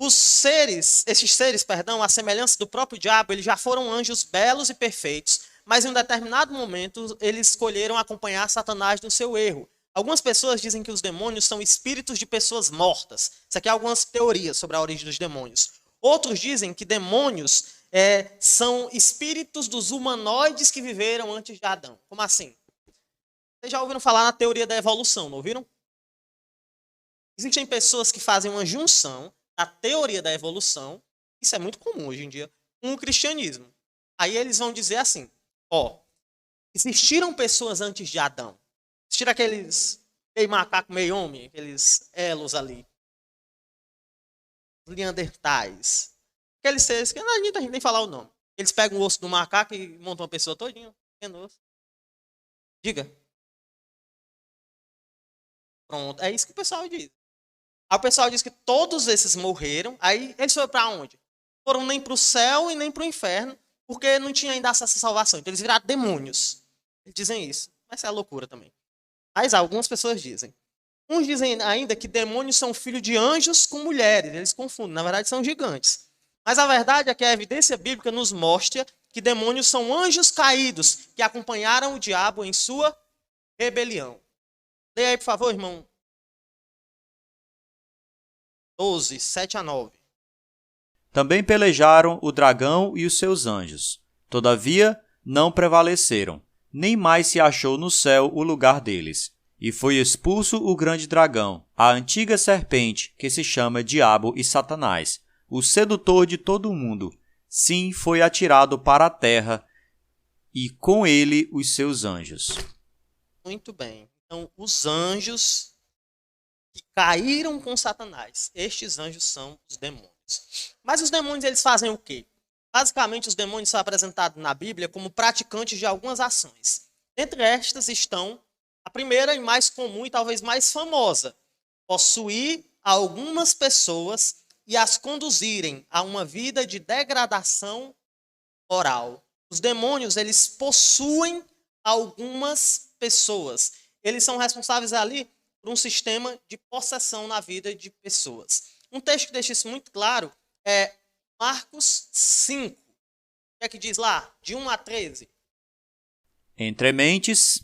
Esses seres, à semelhança do próprio diabo, eles já foram anjos belos e perfeitos, mas em um determinado momento eles escolheram acompanhar Satanás no seu erro. Algumas pessoas dizem que os demônios são espíritos de pessoas mortas. Isso aqui é algumas teorias sobre a origem dos demônios. Outros dizem que demônios são espíritos dos humanoides que viveram antes de Adão. Como assim? Vocês já ouviram falar na teoria da evolução, não ouviram? Existem pessoas que fazem uma junção da teoria da evolução, isso é muito comum hoje em dia, com o cristianismo. Aí eles vão dizer assim, existiram pessoas antes de Adão. Existiram aqueles meio macaco, meio homem, aqueles elos ali. Neandertais. Aqueles seres que não adianta a gente nem falar o nome. Eles pegam o osso do macaco e montam uma pessoa todinha. Diga. Pronto, é isso que o pessoal diz. Aí o pessoal diz que todos esses morreram, aí eles foram para onde? Foram nem para o céu e nem para o inferno, porque não tinha ainda essa salvação. Então eles viraram demônios. Eles dizem isso. Mas é loucura também. Mas algumas pessoas dizem. Uns dizem ainda que demônios são filhos de anjos com mulheres. Eles confundem. Na verdade, são gigantes. Mas a verdade é que a evidência bíblica nos mostra que demônios são anjos caídos que acompanharam o diabo em sua rebelião. Leia aí, por favor, irmão. 12, 7-9. Também pelejaram o dragão e os seus anjos. Todavia, não prevaleceram, nem mais se achou no céu o lugar deles. E foi expulso o grande dragão, a antiga serpente, que se chama Diabo e Satanás, o sedutor de todo o mundo. Sim, foi atirado para a terra, e com ele os seus anjos. Muito bem. Então, os anjos que caíram com Satanás, estes anjos são os demônios. Mas os demônios, eles fazem o quê? Basicamente, os demônios são apresentados na Bíblia como praticantes de algumas ações. Entre estas estão a primeira e mais comum e talvez mais famosa: possuir algumas pessoas e as conduzirem a uma vida de degradação moral. Os demônios, eles possuem algumas pessoas. Eles são responsáveis ali por um sistema de possessão na vida de pessoas. Um texto que deixa isso muito claro é Marcos 5. O que é que diz lá? De 1 a 13. Entre mentes,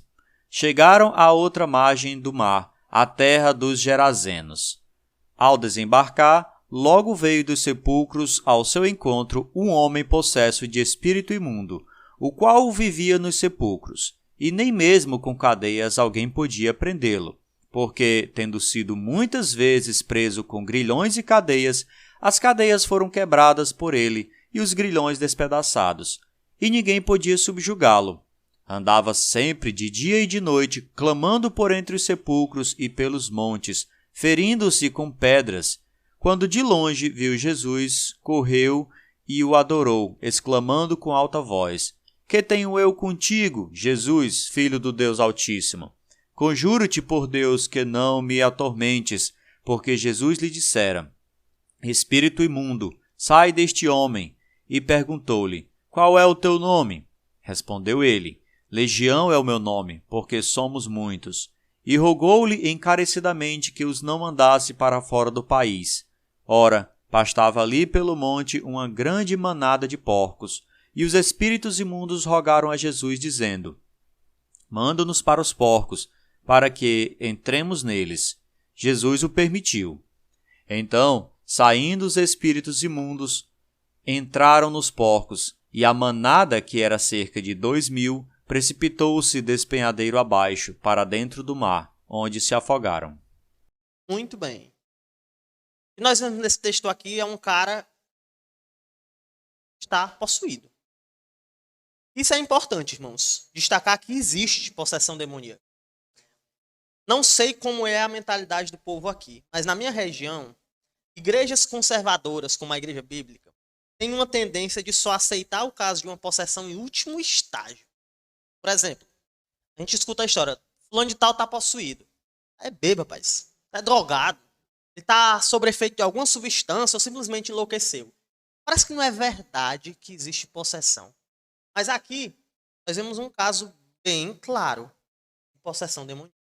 chegaram à outra margem do mar, a terra dos Gerazenos. Ao desembarcar, logo veio dos sepulcros ao seu encontro um homem possesso de espírito imundo, o qual vivia nos sepulcros, e nem mesmo com cadeias alguém podia prendê-lo, porque, tendo sido muitas vezes preso com grilhões e cadeias, as cadeias foram quebradas por ele e os grilhões despedaçados, e ninguém podia subjugá-lo. Andava sempre de dia e de noite, clamando por entre os sepulcros e pelos montes, ferindo-se com pedras. Quando de longe viu Jesus, correu e o adorou, exclamando com alta voz: Que tenho eu contigo, Jesus, Filho do Deus Altíssimo? Conjuro-te por Deus que não me atormentes, porque Jesus lhe dissera: Espírito imundo, sai deste homem. E perguntou-lhe: Qual é o teu nome? Respondeu ele: Legião é o meu nome, porque somos muitos. E rogou-lhe encarecidamente que os não mandasse para fora do país. Ora, pastava ali pelo monte uma grande manada de porcos, e os espíritos imundos rogaram a Jesus, dizendo: Manda-nos para os porcos, para que entremos neles. Jesus o permitiu. Então, saindo os espíritos imundos, entraram nos porcos, e a manada, que era cerca de 2.000, precipitou-se despenhadeiro abaixo, para dentro do mar, onde se afogaram. Muito bem. E nós vemos nesse texto aqui é um cara que está possuído. Isso é importante, irmãos. Destacar que existe possessão demoníaca. Não sei como é a mentalidade do povo aqui, mas na minha região, igrejas conservadoras, como a igreja bíblica, têm uma tendência de só aceitar o caso de uma possessão em último estágio. Por exemplo, a gente escuta a história: fulano de tal está possuído. É bêbado, rapaz. É drogado. Ele está sob efeito de alguma substância ou simplesmente enlouqueceu. Parece que não é verdade que existe possessão. Mas aqui, nós vemos um caso bem claro de possessão demoníaca.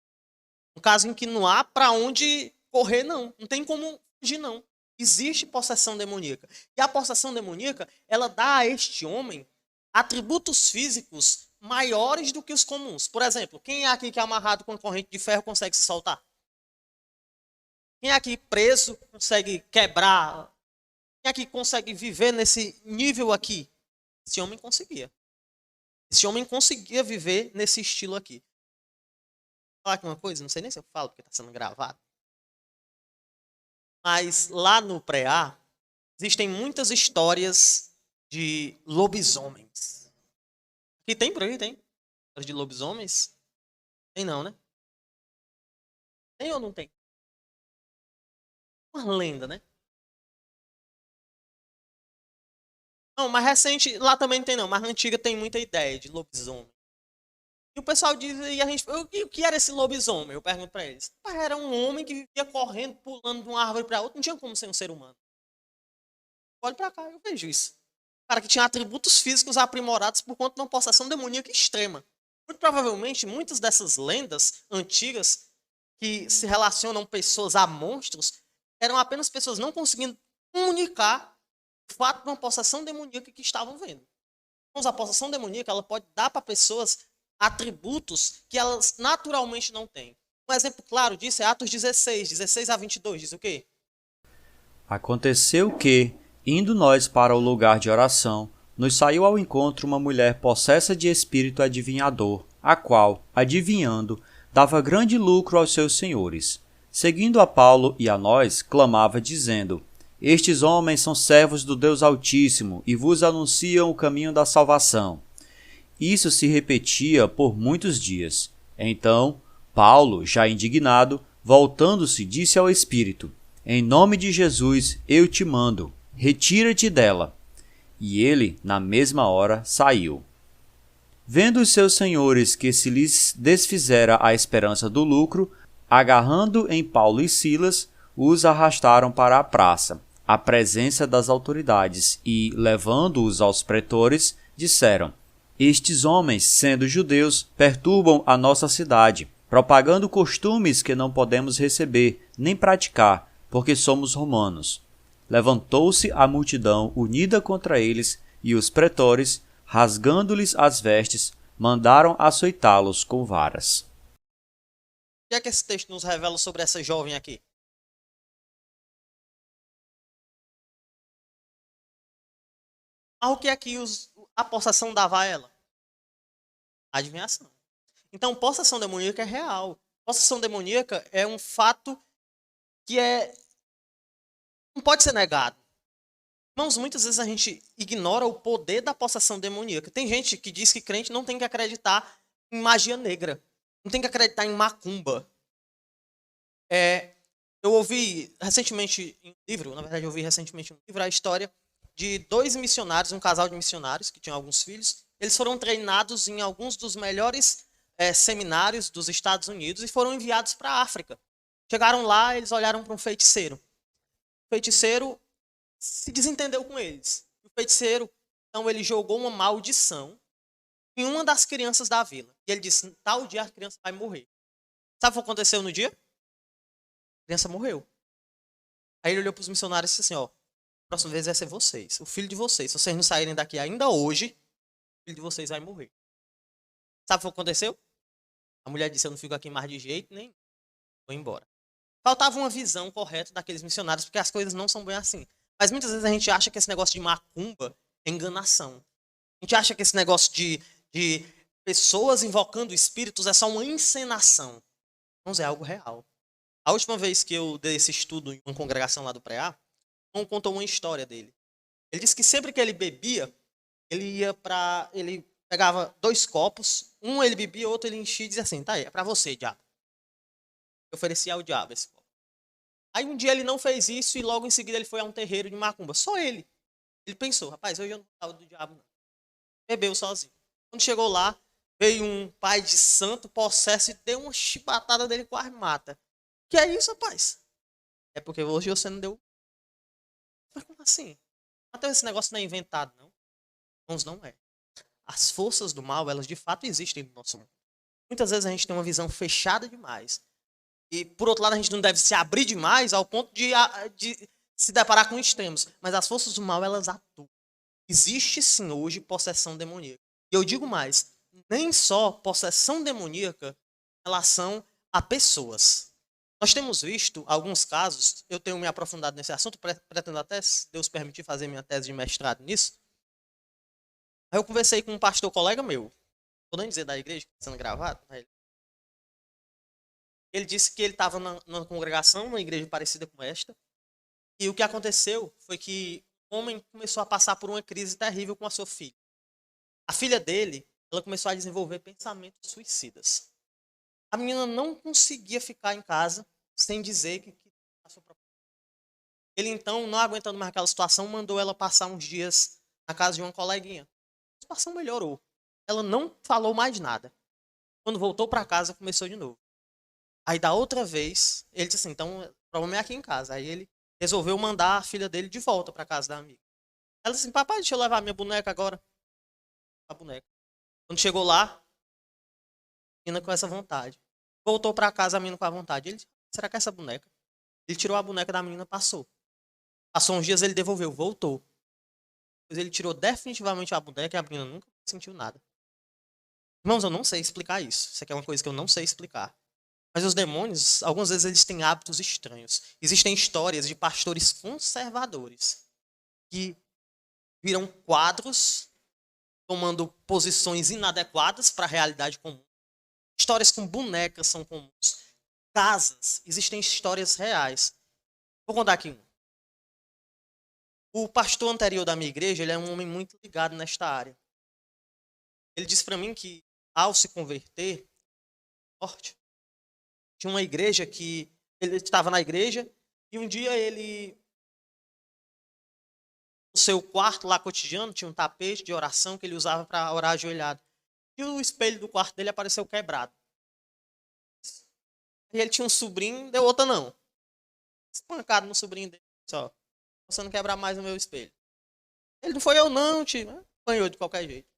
Um caso em que não há para onde correr, não. Não tem como fugir, não. Existe possessão demoníaca. E a possessão demoníaca, ela dá a este homem atributos físicos maiores do que os comuns. Por exemplo, quem é aqui que é amarrado com corrente de ferro consegue se soltar? Quem é aqui preso consegue quebrar? Quem é que consegue viver nesse nível aqui? Esse homem conseguia. Esse homem conseguia viver nesse estilo aqui. Vou falar aqui uma coisa, não sei nem se eu falo porque está sendo gravado. Mas lá no pré-A, existem muitas histórias de lobisomens. Aqui tem por aí, tem? Histórias de lobisomens? Tem não, né? Tem ou não tem? Uma lenda, né? Não, mais recente, lá também não tem não, mas na antiga tem muita ideia de lobisomem. E o pessoal diz, e a gente, o que era esse lobisomem? Eu pergunto pra eles. Era um homem que vivia correndo, pulando de uma árvore pra outra, não tinha como ser um ser humano. Olha pra cá, eu vejo isso. Cara que tinha atributos físicos aprimorados por conta de uma possessão demoníaca extrema. Muito provavelmente, muitas dessas lendas antigas que se relacionam pessoas a monstros eram apenas pessoas não conseguindo comunicar o fato de uma possessão demoníaca que estavam vendo. Então, a possessão demoníaca ela pode dar para pessoas atributos que elas naturalmente não têm. Um exemplo claro disso é Atos 16 a 22. Diz o quê? Aconteceu que, indo nós para o lugar de oração, nos saiu ao encontro uma mulher possessa de espírito adivinhador, a qual, adivinhando, dava grande lucro aos seus senhores. Seguindo a Paulo e a nós, clamava, dizendo: Estes homens são servos do Deus Altíssimo e vos anunciam o caminho da salvação. Isso se repetia por muitos dias. Então, Paulo, já indignado, voltando-se, disse ao espírito: Em nome de Jesus, eu te mando, retira-te dela. E ele, na mesma hora, saiu. Vendo os seus senhores que se lhes desfizera a esperança do lucro, agarrando em Paulo e Silas, os arrastaram para a praça, à presença das autoridades, e, levando-os aos pretores, disseram: Estes homens, sendo judeus, perturbam a nossa cidade, propagando costumes que não podemos receber, nem praticar, porque somos romanos. Levantou-se a multidão unida contra eles, e os pretores, rasgando-lhes as vestes, mandaram açoitá-los com varas. O que é que esse texto nos revela sobre essa jovem aqui? Mas o que é que a possessão dava a ela? Adivinhação. Então, possessão demoníaca é real. Possessão demoníaca é um fato que não pode ser negado. Irmãos, muitas vezes a gente ignora o poder da possessão demoníaca. Tem gente que diz que crente não tem que acreditar em magia negra, não tem que acreditar em macumba. Eu ouvi recentemente em um livro, na verdade eu ouvi recentemente em um livro, a história de dois missionários, um casal de missionários que tinham alguns filhos. Eles foram treinados em alguns dos melhores seminários dos Estados Unidos e foram enviados para a África. Chegaram lá, eles olharam para um feiticeiro. O feiticeiro se desentendeu com eles. O feiticeiro, então, ele jogou uma maldição em uma das crianças da vila. E ele disse, tal dia a criança vai morrer. Sabe o que aconteceu no dia? A criança morreu. Aí ele olhou para os missionários e disse assim, ó, a próxima vez vai ser vocês, o filho de vocês. Se vocês não saírem daqui ainda hoje, o filho de vocês vai morrer. Sabe o que aconteceu? A mulher disse, eu não fico aqui mais de jeito nenhum. Vou embora. Faltava uma visão correta daqueles missionários, porque as coisas não são bem assim. Mas muitas vezes a gente acha que esse negócio de macumba é enganação. A gente acha que esse negócio de pessoas invocando espíritos é só uma encenação. Não, é algo real. A última vez que eu dei esse estudo em uma congregação lá do Preá, um contou uma história dele. Ele disse que sempre que ele bebia, ele pegava dois copos, um ele bebia, outro ele enchia e dizia assim, tá aí, é pra você, diabo. Eu oferecia ao diabo esse copo. Aí um dia ele não fez isso e logo em seguida ele foi a um terreiro de macumba. Só ele. Ele pensou, rapaz, hoje eu não tava do diabo não. Bebeu sozinho. Quando chegou lá, veio um pai de santo possesso e deu uma chibatada dele, quase mata. Que é isso, rapaz? É porque hoje você não deu. Mas como assim? Até esse negócio não é inventado, não. Irmãos, não é. As forças do mal, elas de fato existem no nosso mundo. Muitas vezes a gente tem uma visão fechada demais. E, por outro lado, a gente não deve se abrir demais ao ponto de se deparar com extremos. Mas as forças do mal, elas atuam. Existe, sim, hoje, possessão demoníaca. E eu digo mais, nem só possessão demoníaca em relação a pessoas. Nós temos visto alguns casos, eu tenho me aprofundado nesse assunto, pretendo até, se Deus permitir, fazer minha tese de mestrado nisso. Aí eu conversei com um pastor colega meu, vou nem dizer da igreja, que está sendo gravado. Ele disse que ele estava numa congregação, numa igreja parecida com esta, e o que aconteceu foi que o homem começou a passar por uma crise terrível com a sua filha. A filha dele, ela começou a desenvolver pensamentos suicidas. A menina não conseguia ficar em casa sem dizer que passou por... Ele então, não aguentando mais aquela situação, mandou ela passar uns dias na casa de uma coleguinha. A situação melhorou. Ela não falou mais nada. Quando voltou para casa, começou de novo. Aí da outra vez, ele disse assim, então o problema é aqui em casa. Aí ele resolveu mandar a filha dele de volta para casa da amiga. Ela disse assim, papai, deixa eu levar minha boneca agora. A boneca. Quando chegou lá, a menina com essa vontade. Voltou para casa a menina com a vontade. Ele disse, será que é essa boneca? Ele tirou a boneca da menina, passou. Passou uns dias, ele devolveu, voltou. Depois ele tirou definitivamente a boneca e a menina nunca sentiu nada. Irmãos, eu não sei explicar isso. Isso aqui é uma coisa que eu não sei explicar. Mas os demônios, algumas vezes eles têm hábitos estranhos. Existem histórias de pastores conservadores que viram quadros tomando posições inadequadas para a realidade comum. Histórias com bonecas são comuns. Casas, existem histórias reais. Vou contar aqui um. O pastor anterior da minha igreja, ele é um homem muito ligado nesta área. Ele disse para mim que, ao se converter, tinha uma igreja que ele estava na igreja e um dia ele, no seu quarto lá cotidiano, tinha um tapete de oração que ele usava para orar ajoelhado. E o espelho do quarto dele apareceu quebrado. E ele tinha um sobrinho, deu outra não. Espancado no sobrinho dele, só. Você não quebrar mais o meu espelho. Ele não foi eu não, tio. Apanhou de qualquer jeito.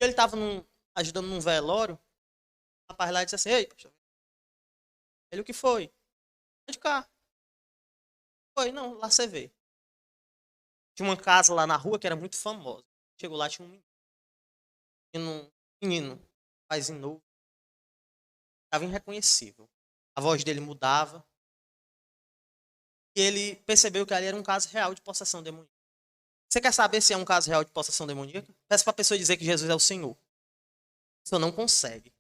Ele estava ajudando num velório. O rapaz lá disse assim, ei, pastor. Ele, o que foi? De cá. Foi, não, lá você vê. Tinha uma casa lá na rua que era muito famosa. Chegou lá, tinha um menino, rapazinho novo. Estava irreconhecível. A voz dele mudava. E ele percebeu que ali era um caso real de possessão demoníaca. Você quer saber se é um caso real de possessão demoníaca? Peça para a pessoa dizer que Jesus é o Senhor. A pessoa não consegue.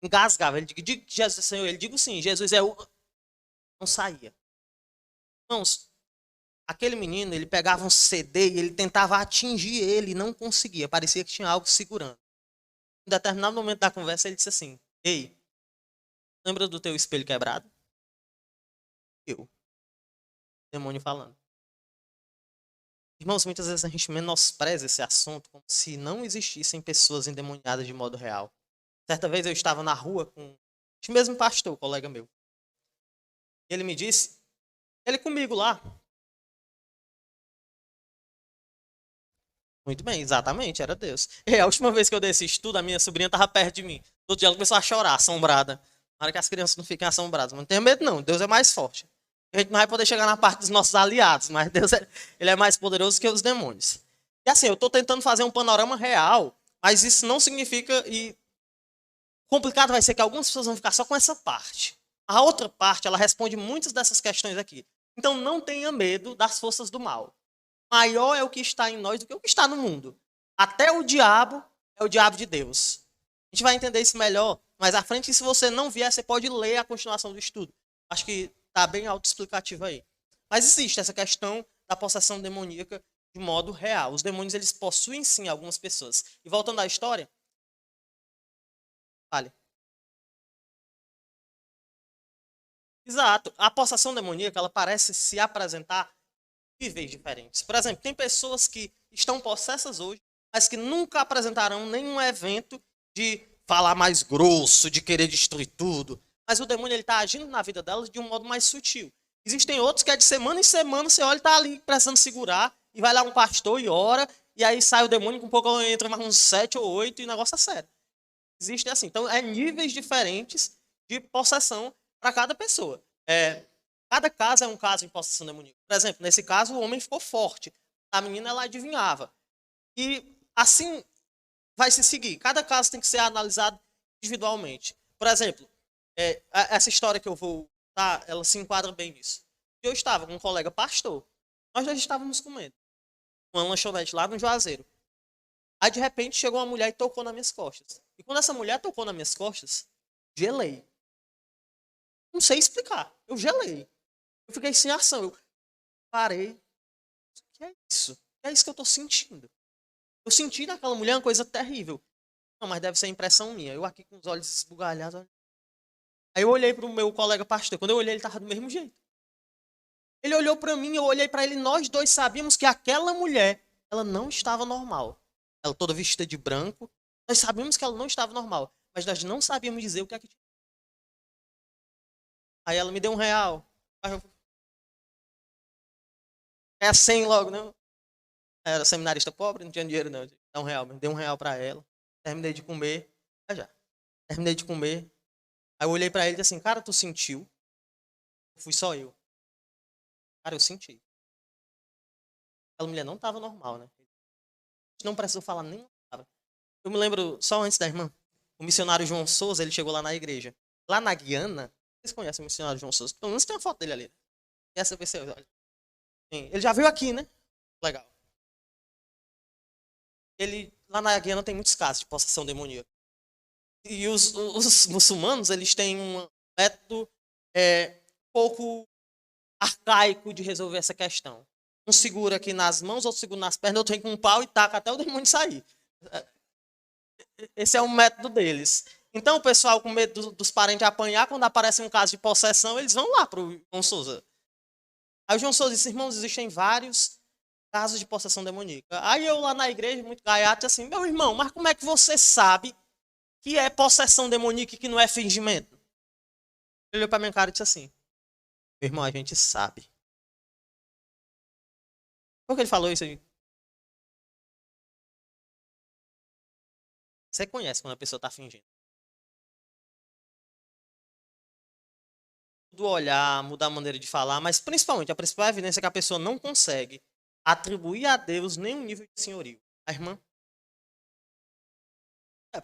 Engasgava. Ele diga que Jesus é o Senhor. Ele diga sim, Jesus é o... Não saía. Irmãos, aquele menino, ele pegava um CD e ele tentava atingir ele e não conseguia. Parecia que tinha algo segurando. Em determinado momento da conversa, ele disse assim: Ei, lembra do teu espelho quebrado? Eu. Demônio falando. Irmãos, muitas vezes a gente menospreza esse assunto como se não existissem pessoas endemoniadas de modo real. Certa vez eu estava na rua com este mesmo pastor, colega meu. E ele me disse, ele comigo lá. Muito bem, exatamente, era Deus. E a última vez que eu dei esse estudo, a minha sobrinha estava perto de mim. Todo dia ela começou a chorar, assombrada. Na hora que as crianças não fiquem assombradas. Mas não tenha medo não, Deus é mais forte. A gente não vai poder chegar na parte dos nossos aliados, mas Deus ele é mais poderoso que os demônios. E assim, eu estou tentando fazer um panorama real, mas isso não significa... E complicado vai ser que algumas pessoas vão ficar só com essa parte. A outra parte, ela responde muitas dessas questões aqui. Então não tenha medo das forças do mal. Maior é o que está em nós do que o que está no mundo. Até o diabo é o diabo de Deus. A gente vai entender isso melhor mais à frente. E se você não vier, você pode ler a continuação do estudo. Acho que está bem autoexplicativo aí. Mas existe essa questão da possessão demoníaca de modo real. Os demônios, eles possuem sim algumas pessoas. E voltando à história, fale. Exato. A possessão demoníaca, ela parece se apresentar em níveis diferentes. Por exemplo, tem pessoas que estão possessas hoje, mas que nunca apresentarão nenhum evento de falar mais grosso, de querer destruir tudo. Mas o demônio está agindo na vida delas de um modo mais sutil. Existem outros que é de semana em semana, você olha e está ali precisando segurar, e vai lá um pastor e ora, e aí sai o demônio, com um pouco entra mais uns 7 ou 8 e o negócio é sério. Existe assim. Então, é níveis diferentes de possessão para cada pessoa. Cada caso é um caso de possessão demoníaca. Por exemplo, nesse caso, o homem ficou forte. A menina, ela adivinhava. E assim vai se seguir. Cada caso tem que ser analisado individualmente. Por exemplo, essa história que eu vou dar, ela se enquadra bem nisso. Eu estava com um colega pastor. Nós dois estávamos comendo uma lanchonete lá no Juazeiro. Aí, de repente, chegou uma mulher e tocou nas minhas costas. E quando essa mulher tocou nas minhas costas, gelei. Não sei explicar. Eu gelei. Eu fiquei sem ação. Eu parei. O que é isso? É isso que eu tô sentindo. Eu senti naquela mulher uma coisa terrível. Não, mas deve ser impressão minha. Eu aqui com os olhos esbugalhados. Aí eu olhei pro meu colega pastor. Quando eu olhei, ele tava do mesmo jeito. Ele olhou pra mim, eu olhei pra ele. Nós dois sabíamos que aquela mulher, ela não estava normal. Ela toda vestida de branco. Nós sabíamos que ela não estava normal. Mas nós não sabíamos dizer o que é que tinha. Aí ela me deu R$ 1. É 100 logo, né? Era seminarista pobre, não tinha dinheiro não. Dá R$ 1, me dei R$ 1 pra ela. Terminei de comer. Já. Terminei de comer. Aí eu olhei pra ele e disse assim, cara, tu sentiu? Fui só eu. Cara, eu senti. Aquela mulher não tava normal, né? A gente não precisou falar nem uma palavra. Eu me lembro, só antes da irmã, o missionário João Souza, ele chegou lá na igreja. Lá na Guiana, vocês conhecem o missionário João Souza? Pelo menos tem uma foto dele ali. Né? E essa pessoa, olha. Ele já veio aqui, né? Legal. Ele, lá na Guiana tem muitos casos de possessão demoníaca. E os muçulmanos, eles têm um método pouco arcaico de resolver essa questão. Um segura aqui nas mãos, outro segura nas pernas, outro vem com um pau e taca até o demônio sair. Esse é o método deles. Então, o pessoal com medo dos parentes apanhar, quando aparece um caso de possessão, eles vão lá para o João Souza. Aí o João Souza disse, irmãos, existem vários casos de possessão demoníaca. Aí eu lá na igreja, muito gaiato, assim, meu irmão, mas como é que você sabe que é possessão demoníaca e que não é fingimento? Ele olhou para minha cara e disse assim, meu irmão, a gente sabe. Por que ele falou isso aí? Você conhece quando a pessoa está fingindo. Do olhar, mudar a maneira de falar, mas principalmente a principal evidência é que a pessoa não consegue atribuir a Deus nenhum nível de senhorio. A irmã?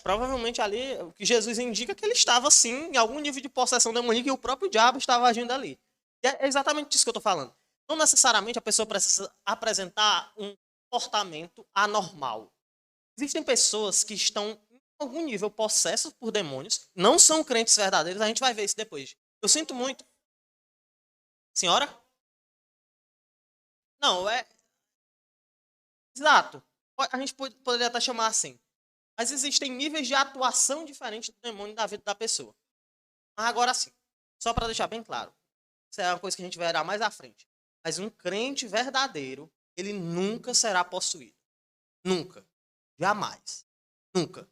Provavelmente ali, o que Jesus indica é que ele estava, sim, em algum nível de possessão demoníaca e o próprio diabo estava agindo ali. E é exatamente disso que eu estou falando. Não necessariamente a pessoa precisa apresentar um comportamento anormal. Existem pessoas que estão em algum nível possessas por demônios, não são crentes verdadeiros, a gente vai ver isso depois. Eu sinto muito. Senhora? Não, é. Exato. A gente poderia até chamar assim. Mas existem níveis de atuação diferentes do demônio na vida da pessoa. Mas agora sim, só para deixar bem claro, isso é uma coisa que a gente vai ver mais à frente. Mas um crente verdadeiro, ele nunca será possuído. Nunca. Jamais. Nunca.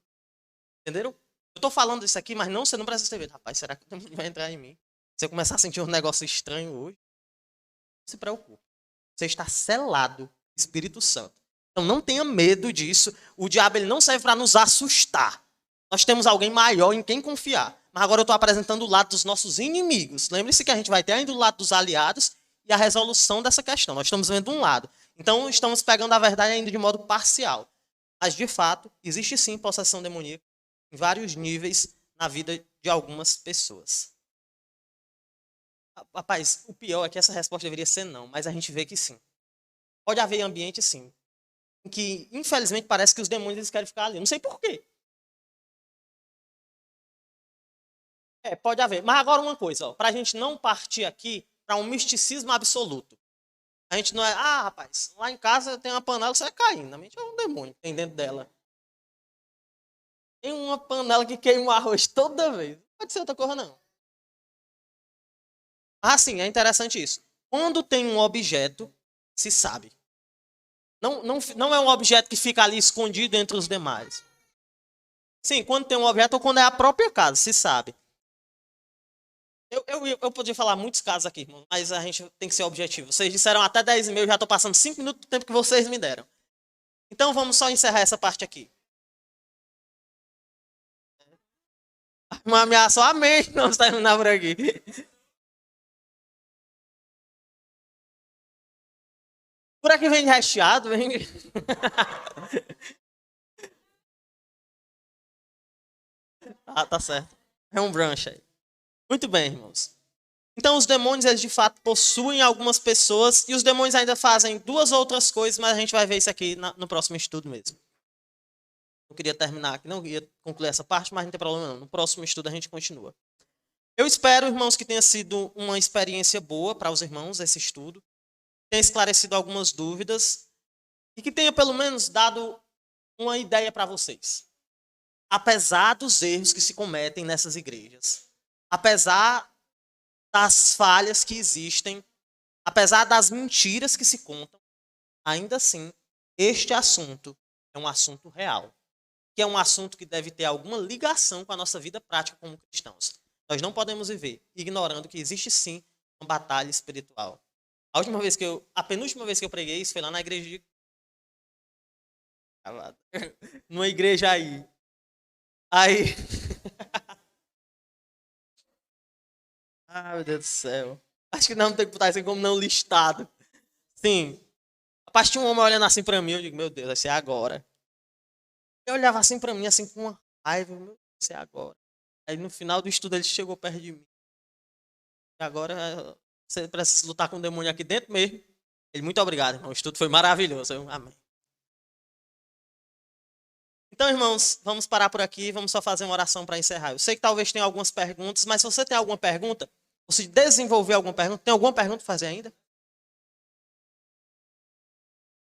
Entenderam? Eu tô falando isso aqui, mas não, você não precisa ter medo. Rapaz, será que o demônio vai entrar em mim? Se eu começar a sentir um negócio estranho hoje, não se preocupe. Você está selado, Espírito Santo. Então não tenha medo disso. O diabo ele não serve para nos assustar. Nós temos alguém maior em quem confiar. Mas agora eu estou apresentando o lado dos nossos inimigos. Lembre-se que a gente vai ter ainda o lado dos aliados e a resolução dessa questão. Nós estamos vendo um lado. Então estamos pegando a verdade ainda de modo parcial. Mas de fato, existe sim possessão demoníaca em vários níveis na vida de algumas pessoas. Rapaz, o pior é que essa resposta deveria ser não, mas a gente vê que sim. Pode haver ambiente, sim, em que, infelizmente, parece que os demônios eles querem ficar ali. Não sei por quê. É, pode haver. Mas agora uma coisa, para a gente não partir aqui para um misticismo absoluto. A gente não é, rapaz, lá em casa tem uma panela, você vai cair. Na mente é um demônio que tem dentro dela. Tem uma panela que queima o arroz toda vez. Não pode ser outra coisa, não. Ah, sim, é interessante isso. Quando tem um objeto, se sabe. Não é um objeto que fica ali escondido entre os demais. Sim, quando tem um objeto ou quando é a própria casa, se sabe. Eu podia falar muitos casos aqui, irmão, mas a gente tem que ser objetivo. Vocês disseram até 10h30, eu já estou passando 5 minutos do tempo que vocês me deram. Então vamos só encerrar essa parte aqui. Uma ameaça, amém, vamos terminar por aqui. Por aqui vem recheado, vem. Ah, tá certo. É um brunch aí. Muito bem, irmãos. Então os demônios, eles de fato possuem algumas pessoas e os demônios ainda fazem duas outras coisas, mas a gente vai ver isso aqui no próximo estudo mesmo. Eu queria terminar aqui, não ia concluir essa parte, mas não tem problema não. No próximo estudo a gente continua. Eu espero, irmãos, que tenha sido uma experiência boa para os irmãos esse estudo, tenha esclarecido algumas dúvidas e que tenha pelo menos dado uma ideia para vocês. Apesar dos erros que se cometem nessas igrejas, apesar das falhas que existem, apesar das mentiras que se contam, ainda assim, este assunto é um assunto real, que é um assunto que deve ter alguma ligação com a nossa vida prática como cristãos. Nós não podemos viver ignorando que existe sim uma batalha espiritual. A penúltima vez que eu preguei isso foi lá na igreja de... numa igreja aí. Aí... Meu Deus do céu. Acho que não tem que botar isso como não listado. Sim. Rapaz, tinha um homem olhando assim pra mim, eu digo, meu Deus, vai ser agora. Eu olhava assim pra mim, assim, com uma raiva, meu Deus, vai ser agora. Aí no final do estudo ele chegou perto de mim. E agora você precisa lutar com o demônio aqui dentro mesmo. Ele, muito obrigado, irmão. O estudo foi maravilhoso. Amém. Então, irmãos, vamos parar por aqui. Vamos só fazer uma oração para encerrar. Eu sei que talvez tenha algumas perguntas, mas se você tem alguma pergunta, ou se desenvolver alguma pergunta, tem alguma pergunta para fazer ainda?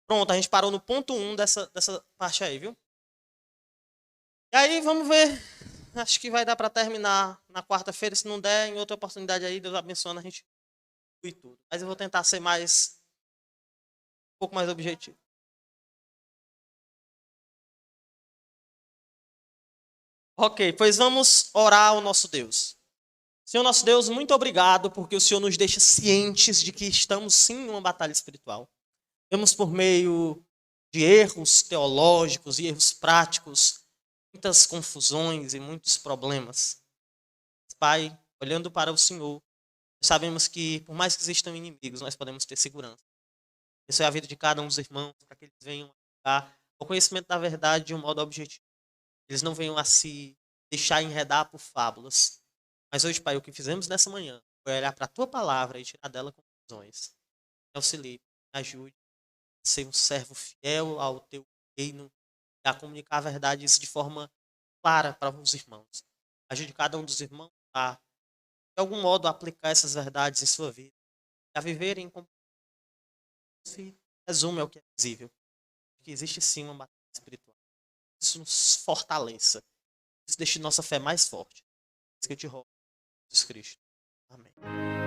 Pronto, a gente parou no ponto 1 dessa parte aí, viu? E aí, vamos ver. Acho que vai dar para terminar na quarta-feira. Se não der, em outra oportunidade aí, Deus abençoe a gente e tudo. Mas eu vou tentar ser um pouco mais objetivo. Ok, pois vamos orar ao nosso Deus. Senhor nosso Deus, muito obrigado porque o Senhor nos deixa cientes de que estamos sim em uma batalha espiritual. Vemos por meio de erros teológicos e erros práticos, muitas confusões e muitos problemas. Pai, olhando para o Senhor, sabemos que por mais que existam inimigos, nós podemos ter segurança. Isso é a vida de cada um dos irmãos, para que eles venham a o conhecimento da verdade de um modo objetivo. Eles não venham a se deixar enredar por fábulas. Mas hoje, Pai, o que fizemos nessa manhã foi olhar para a Tua palavra e tirar dela conclusões. Me auxilie, me ajude a ser um servo fiel ao Teu reino e a comunicar verdades de forma clara para os irmãos. Ajude cada um dos irmãos a, de algum modo, aplicar essas verdades em sua vida, a viverem como se resume ao que é visível. Que existe sim uma batalha espiritual. Isso nos fortaleça. Isso deixe nossa fé mais forte. É isso que eu te rogo, Jesus Cristo. Amém.